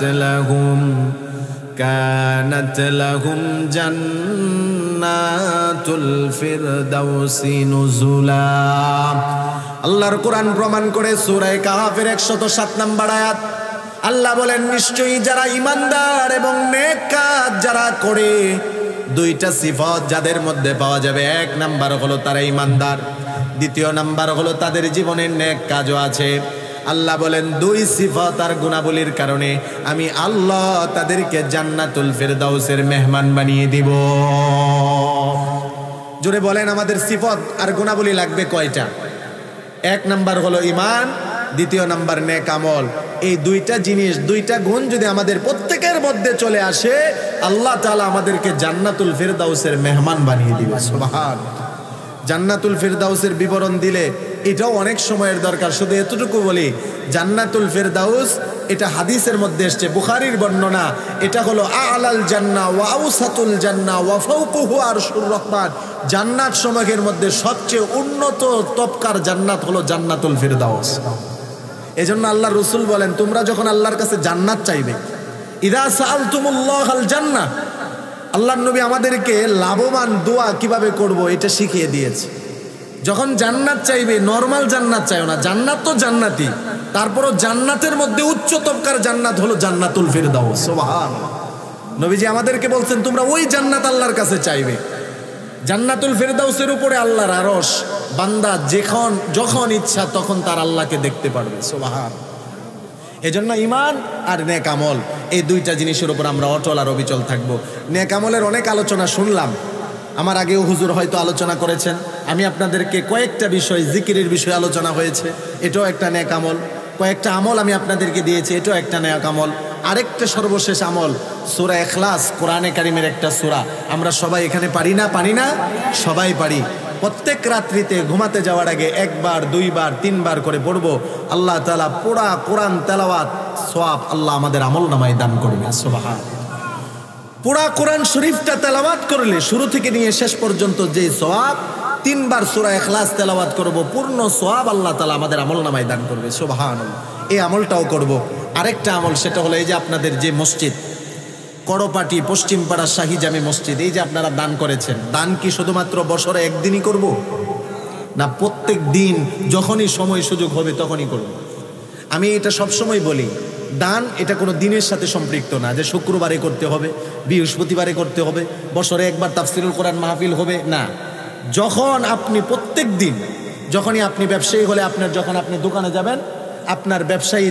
লাহুম জান্নাতুল ফিরদাউসি নুজুলা। আল্লাহর কোরআন প্রমাণ করে সূরা কাহফের ১০৭ নাম্বার আয়াত, আল্লাহ বলেন, নিশ্চয়ই যারা ঈমানদার এবং নেক কাজ যারা করে, দুইটা সিফাত যাদের মধ্যে পাওয়া যাবে। এক নাম্বার হলো তারা ঈমানদার, দ্বিতীয় নাম্বার হলো তাদের জীবনের নেক কাজও আছে। আল্লাহ বলেন 2 সিফাত আর গুণাবলীর কারণে আমি আল্লাহ তাদেরকে জান্নাতুল ফেরদাউসের মেহমান বানিয়ে দিব। জোরে বলেন আমাদের সিফাত আর গুণাবলী লাগবে কয়টা? 1 নাম্বার হলো ঈমান, দ্বিতীয় নাম্বার নেক আমল। এই 2টা জিনিস, 2টা গুণ যদি আমাদের প্রত্যেকের মধ্যে চলে আসে, আল্লাহ তাআলা আমাদেরকে জান্নাতুল ফেরদাউসের মেহমান বানিয়ে দিবে। সুবহানাল্লাহ। জান্নাতুল ফেরদাউসের বিবরণ দিলে এটাও অনেক সময়ের দরকার, শুধু এতটুকু বলি, জান্নাতুল ফেরদাউস এটা হাদিসের মধ্যে এসেছে, বুখারীর বর্ণনা। এটা হলো আ'লাল জান্নাহ ওয়া আওসাতুল জান্নাহ ওয়া ফাওকুহু আরশুর রহমান। জান্নাত সমূহের মধ্যে সবচেয়ে উন্নত তবকার জান্নাত হলো জান্নাতুল ফেরদাউস। এজন্য আল্লাহ রাসূল বলেন, তোমরা যখন আল্লাহর কাছে জান্নাত চাইবে, ইযা সাআলতুমুল্লাহাল জান্নাহ, আল্লাহর নবী আমাদেরকে লাভবান দোয়া কিভাবে করব এটা শিখিয়ে দিয়েছে। যখন জান্নাত চাইবে, নরমাল জান্নাত চাইও না, জান্নাত তো জান্নাতি, তারপরও জান্নাতের মধ্যে উচ্চ তবকার জান্নাত হলো জান্নাতুল ফেরদাউস। সুবহানাল্লাহ। নবীজি আমাদেরকে বলছেন তোমরা ওই জান্নাত আল্লাহর কাছে চাইবে। জান্নাতুল ফেরদাউসের উপরে আল্লাহর আরশ, বান্দা যখন ইচ্ছা তখন তার আল্লাহকে দেখতে পারবে। সুবহানাল্লাহ। এজন্য ঈমান আর নেক আমল, এই 2টা জিনিসের উপর আমরা অটল আর অবিচল থাকবো। নেক আমলের অনেক আলোচনা শুনলাম, আমার আগেও হুজুর হয়তো আলোচনা করেছেন। আমি আপনাদেরকে কয়েকটা বিষয়, জিকিরের বিষয়ে আলোচনা হয়েছে, এটাও একটা নেক আমল। কয়েকটা আমল আমি আপনাদেরকে দিয়েছি, এটাও একটা নেক আমল। আরেকটা সর্বশেষ আমল সূরা ইখলাস, কোরআনে কারীমের একটা সূরা। আমরা সবাই এখানে পারি না? সবাই পারি। প্রত্যেক রাত্রিতে ঘুমাতে যাওয়ার আগে 1 বার 2 বার 3 বার করে পড়বো। আল্লাহ তাআলা পুরা কোরআন তেলাওয়াত সওয়াব আল্লাহ আমাদের আমলনামায় দান করবে। সুবহানাল্লাহ। পুরা কোরআন শরীফটা তেলাওয়াত করলে শুরু থেকে নিয়ে শেষ পর্যন্ত যে সওয়াব, 3 বার সূরা ইখলাস তেলাওয়াত করব, পূর্ণ সওয়াব আল্লাহ তাআলা আমাদের আমলনামায় দান করবে। সুবহানাল্লাহ। এই আমলটাও করব। আরেকটা আমল, সেটা হলো এই যে আপনাদের যে মসজিদ করপাটি পশ্চিমপাড়া শাহী জামে মসজিদ, এই যে আপনারা দান করেছেন, দান কি শুধুমাত্র বছরে একদিনই করব? না, প্রত্যেক দিন যখনই সময় সুযোগ হবে তখনই করব। আমি এটা সবসময় বলি, দান এটা কোনো দিনের সাথে সম্পৃক্ত না, যে শুক্রবারে করতে হবে, বৃহস্পতিবারে করতে হবে, বছরে একবার তাফসিরুল কোরআন মাহফিল হবে, না। যখন আপনি প্রত্যেক দিন, যখনই আপনি ব্যবসায়ী হলে যখন আপনি দোকানে যাবেন, আপনার ব্যবসায়ী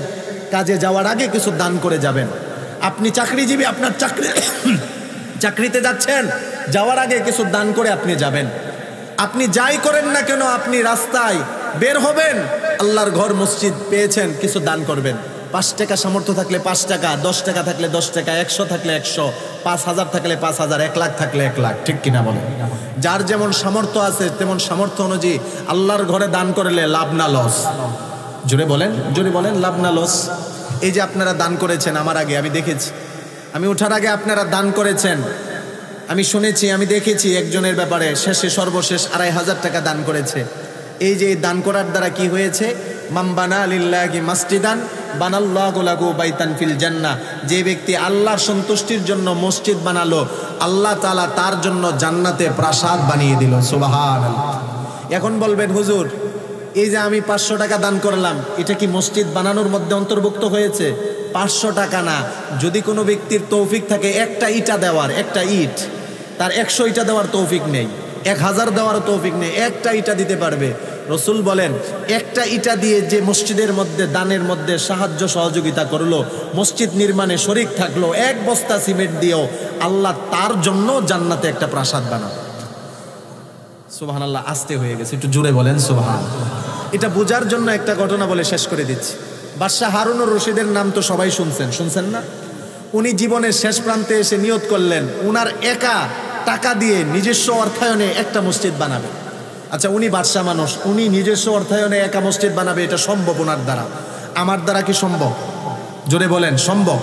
কাজে যাওয়ার আগে কিছু দান করে যাবেন। আপনি চাকরিজীবী, আপনার চাকরিতে যাচ্ছেন, যাওয়ার আগে কিছু দান করে আপনি যাবেন। আপনি যাই করেন না কেন, আপনি রাস্তায় বের হবেন, আল্লাহর ঘর মসজিদ পেয়েছেন, কিছু দান করবেন। 5 টাকা সামর্থ্য থাকলে 5 টাকা, 10 টাকা থাকলে 10 টাকা, 100 থাকলে 100, 5000 থাকলে 5000, 1 লাখ থাকলে 1 লাখ। ঠিক কিনা বলেন? যার যেমন সামর্থ্য আছে তেমন সামর্থ্য অনুযায়ী আল্লাহর ঘরে দান করলে লাভ না লস? জোরে বলেন লাভ না লস? এই যে আপনারা দান করেছেন, আমার আগে আমি দেখেছি, আমি ওঠার আগে আপনারা দান করেছেন, আমি শুনেছি, আমি দেখেছি একজনের ব্যাপারে সর্বশেষ 2500 টাকা দান করেছে। এই যে দান করার দ্বারা কি হয়েছে? মান বানা লিল্লাহি মাসজিদান বানাল্লাহু লাহু বাইতান ফিল জান্নাহ। যে ব্যক্তি আল্লাহর সন্তুষ্টির জন্য মসজিদ বানালো, আল্লাহ তাআলা তার জন্য জান্নাতে প্রাসাদ বানিয়ে দিল। সুবহানাল্লাহ। এখন বলবেন হুজুর, এই যে আমি 500 টাকা দান করলাম, এটা কি মসজিদ বানানোর মধ্যে অন্তর্ভুক্ত হয়েছে? 500 টাকা না, যদি কোনো ব্যক্তির তৌফিক থাকে একটা ইটা দেওয়ার, একটা ইট, তার 100 ইটা দেওয়ার তৌফিক নেই, 1000 দেওয়ার তৌফিক নেই, একটা ইটা দিতে পারবে। রাসূল বলেন, একটা ইটা দিয়ে যে মসজিদের মধ্যে দানের মধ্যে সাহায্য সহযোগিতা করলো, মসজিদ নির্মাণে শরীক থাকলো, 1 বস্তা সিমেন্ট দিয়েও আল্লাহ তার জন্য জান্নাতে একটা প্রাসাদ বানাবে। সুবহানাল্লাহ। আসতে হয়ে গেছে, একটু জোরে বলেন সুবহানাল্লাহ। এটা বোঝার জন্য একটা ঘটনা বলে শেষ করে দিচ্ছি। বাদশাহ হারুনুর রশিদের নাম তো সবাই শুনছেন না? উনি জীবনের শেষ প্রান্তে এসে নিয়ত করলেন, উনার একা টাকা দিয়ে নিজস্ব অর্থায়নে একটা মসজিদ বানাবে। আচ্ছা, উনি বাদশাহ মানুষ, উনি নিজস্ব অর্থায়নে একা মসজিদ বানাবে, এটা সম্ভব ওনার দ্বারা? আমার দ্বারা কি সম্ভব? জোরে বলেন সম্ভব?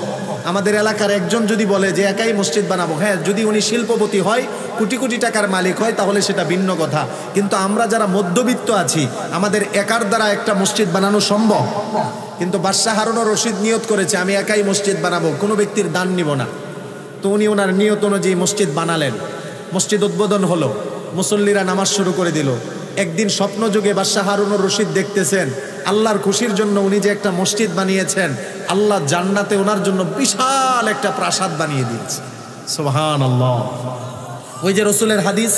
আমাদের এলাকার একজন যদি বলে যে একাই মসজিদ বানাবো, হ্যাঁ, যদি উনি শিল্পপতি হয়, কোটি কোটি টাকার মালিক হয়, তাহলে সেটা ভিন্ন কথা। কিন্তু আমরা যারা মধ্যবিত্ত আছি, আমাদের একার দ্বারা একটা মসজিদ বানানো সম্ভব? কিন্তু বাদশাহ হারুনুর রশিদ নিয়ত করেছে, আমি একাই মসজিদ বানাবো, কোনো ব্যক্তির দান নিব না। তো উনি ওনার নিয়ত অনুযায়ী মসজিদ বানালেন। মসজিদ উদ্বোধন হলো, মুসল্লিরা নামাজ শুরু করে দিল। একদিন স্বপ্নযুগে বাদশাহ হারুনুর রশিদ দেখতেছেন, আল্লাহর খুশির জন্য উনি যে একটা মসজিদ বানিয়েছেন, আল্লাহ জান্নাতে ওনার জন্য বিশাল একটা প্রাসাদ বানিয়ে দিয়েছে। সুবহানাল্লাহ। ওই যে রাসূলের হাদিস,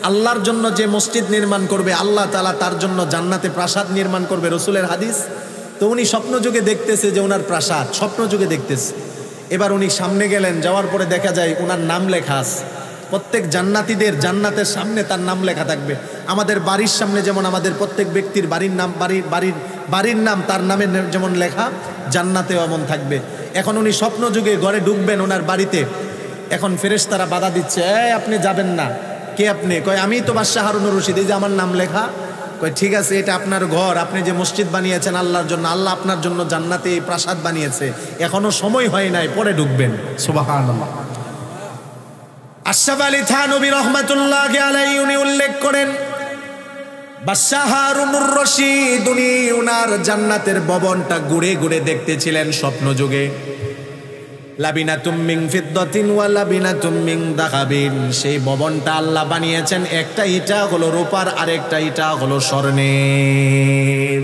আল্লাহর জন্য যে মসজিদ নির্মাণ করবে আল্লাহ তাআলা তার জন্য জান্নাতে প্রাসাদ নির্মাণ করবে, রাসূলের হাদিস। তো উনি স্বপ্ন যুগে দেখতেছে যে ওনার প্রাসাদ, স্বপ্ন যুগে দেখতেছে। এবার উনি সামনে গেলেন, যাওয়ার পরে দেখা যায় ওনার নাম লেখা আছে। প্রত্যেক জান্নাতীদের জান্নাতের সামনে তার নাম লেখা থাকবে। আমাদের বাড়ির সামনে যেমন আমাদের প্রত্যেক ব্যক্তির বাড়ির নাম, বাড়ির নাম তার নামে যেমন লেখা, জান্নাতেও এমন থাকবে। এখন উনি স্বপ্ন যুগে ঘরে ঢুকবেন ওনার বাড়িতে। এখন ফেরেশতারা বাধা দিচ্ছে, আপনি যাবেন না। কে আপনি? কয় আমি তো বাদশাহ হারুনুর রশিদ, এই যে আমার নাম লেখা। কয় ঠিক আছে, এটা আপনার ঘর, আপনি যে মসজিদ বানিয়েছেন আল্লাহর জন্য, আল্লাহ আপনার জন্য জান্নাতে এই প্রাসাদ বানিয়েছে, এখনো সময় হয় নাই, পরে ঢুকবেন। সুবহানাল্লাহ। আশরাফ আলী থানভী রাহমাতুল্লাহি আলাইহি উনি উল্লেখ করেন, বাদশাহ হারুনুর রশিদ উনি ওনার জান্নাতের ভবনটা ঘুরে ঘুরে দেখতেছিলেন স্বপ্ন যুগে। লাবিনাতুম মিন ফিদ্দাতিন ওয়া লাবিনাতুম মিন যাহাবিন, সেই ভবনটা আল্লাহ বানিয়েছেন, একটা ইটা হলো রূপার, আরেকটা ইটা হলো স্বর্ণের।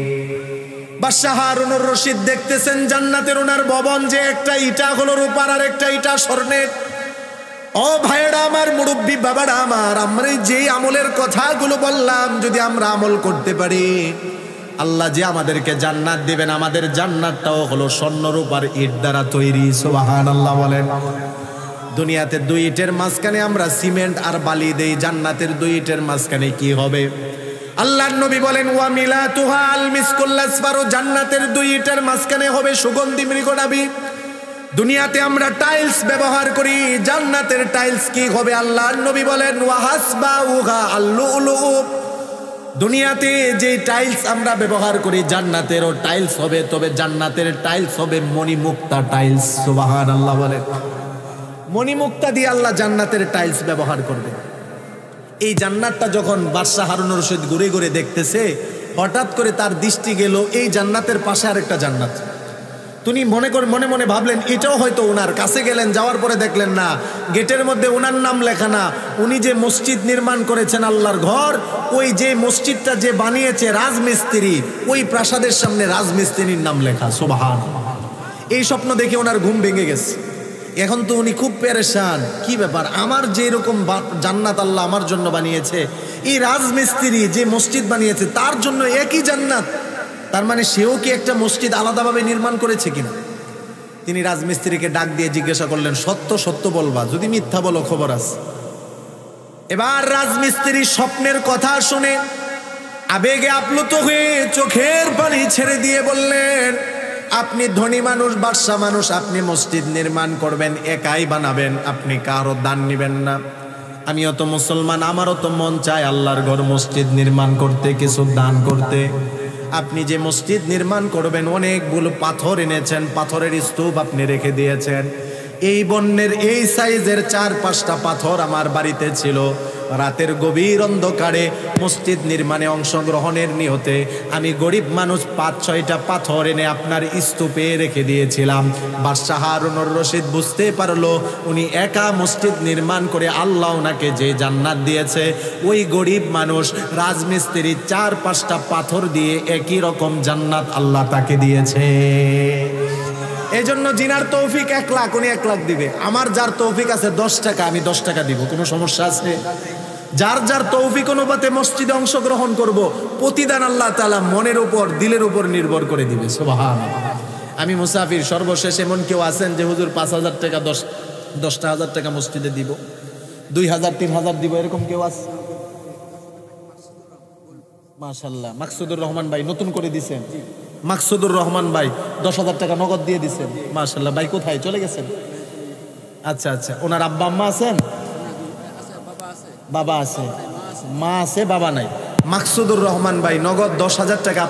বাদশাহ হারুনুর রশিদ দেখতেছেন জান্নাতের ওনার ভবন, যে একটা ইটা হলো রূপার, আরেকটা ইটা স্বর্ণের। ও ভাইরা আমার, মুরব্বী বাবারা আমার, আমরা যে আমলের কথাগুলো বললাম যদি আমরা আমল করতে পারি, আল্লাহ যে আমাদেরকে জান্নাত দিবেন, আমাদের জান্নাতটাও হলো স্বর্ণ রূপার ইট দ্বারা তৈরি। সুবহানাল্লাহ বলেন। দুনিয়াতে দুই ইটের মাঝখানে আমরা সিমেন্ট আর বালি দেই, জান্নাতের দুই ইটের মাঝখানে কি হবে? আল্লাহর নবী বলেন, ওয়া মিলাতুহা আল মিসকুল আসফার, জান্নাতের দুই ইটের মাঝখানে হবে সুগন্ধি মৃগনাভি। দুনিয়াতে আমরা টাইলস ব্যবহার করি, জান্নাতের টাইলস কি হবে? আল্লাহর নবী বলেন, ওয়া হাসবাউহা আল-লুলু, দুনিয়াতে যে টাইলস আমরা ব্যবহার করি জান্নাতেরও টাইলস হবে, তবে জান্নাতের টাইলস হবে মণিমুক্তা টাইলস। সুবহানাল্লাহ বলেন। মণিমুক্তা দিয়ে আল্লাহ জান্নাতের টাইলস ব্যবহার করবে। এই জান্নাতটা যখন বাদশাহ হারুনুর রশিদ ঘুরে ঘুরে দেখতেছে, হঠাৎ করে তার দৃষ্টি গেল এই জান্নাতের পাশে আরেকটা জান্নাত। তিনি মনে মনে ভাবলেন এটাও হয়তো ওনার। কাছে গেলেন, যাওয়ার পরে দেখলেন না, গেটের মধ্যে ওনার নাম লেখা না। উনি যে মসজিদ নির্মাণ করেছেন আল্লাহর ঘর, ওই যে মসজিদটা যে বানিয়েছে রাজমিস্ত্রি, ওই প্রাসাদের সামনে রাজমিস্ত্রির নাম লেখা। সুবহানাল্লাহ। এই স্বপ্ন দেখে ওনার ঘুম ভেঙে গেছে। এখন তো উনি খুব পেরেশান, কি ব্যাপার, আমার যে এরকম জান্নাত আল্লাহ আমার জন্য বানিয়েছে, এই রাজমিস্ত্রি যে মসজিদ বানিয়েছে তার জন্য একই জান্নাত, তার মানে সেও কি একটা মসজিদ আলাদাভাবে নির্মাণ করেছে কিনা? তিনি রাজমিস্ত্রিকে ডাক দিয়ে জিজ্ঞাসা করলেন, সত্য সত্য বলবা, যদি মিথ্যা বলো খবর আছে। এবার রাজমিস্ত্রি স্বপ্নের কথা শুনে আবেগে আপ্লুত হয়ে চোখের পানি ছেড়ে দিয়ে বললেন, আপনি ধনী মানুষ, বাদশা মানুষ, আপনি মসজিদ নির্মাণ করবেন, একাই বানাবেন, আপনি কারো দান নিবেন না। আমিও তো মুসলমান, আমারও তো মন চায় আল্লাহর ঘর মসজিদ নির্মাণ করতে, কিছু দান করতে। আপনি যে মসজিদ নির্মাণ করবেন অনেকগুলো পাথর এনেছেন, পাথরের স্তূপ আপনি রেখে দিয়েছেন। এই বন্যের এই সাইজের 4-5টা পাথর আমার বাড়িতে ছিল। রাতের গভীর অন্ধকারে মসজিদ নির্মাণে অংশগ্রহণের নিয়তে আমি গরিব মানুষ 5-6টা পাথর এনে আপনার স্তূপে রেখে দিয়েছিলাম। বাদশাহ হারুনুর রশিদ বুঝতে পারলো উনি একা মসজিদ নির্মাণ করে আল্লাহ ওনাকে যে জান্নাত দিয়েছে, ওই গরিব মানুষ রাজমিস্ত্রি 4-5টা পাথর দিয়ে একই রকম জান্নাত আল্লাহ তাকে দিয়েছে। এই জন্য জিনার তৌফিক 1 লাখ, উনি 1 লাখ দিবে। আমার যার তৌফিক আছে 10 টাকা, আমি 10 টাকা দিব, কোনো সমস্যা আছে? যার যার তৌফিক অনুপাতে মসজিদে অংশগ্রহণ করব, প্রতিদান আল্লাহ তাআলা মনের উপর, দিলের উপর নির্ভর করে দিবে। সুবহানাল্লাহ। আমি মুসাফির, সর্বশেষ এমন কেউ আছেন যে হুজুর 5,000 টাকা 10,000 টাকা মসজিদে দিব, 2,000 3,000 দিব, এরকম কেউ আছে? মাশাআল্লাহ। মাকসুদুর রহমান ভাই নতুন করে দিয়েছেন, মাকসুদুর রহমান ভাই 10,000 টাকা নগদ দিয়ে দিচ্ছেন। মাশাআল্লাহ। ভাই কোথায় চলে গেছেন? আচ্ছা আচ্ছা। ওনার আব্বা আম্মা আছেন? বাবা আছে, মা আছে, বাবা নাই। মাকসুদুর রহমান ভাই নগদ 10,000 টাকা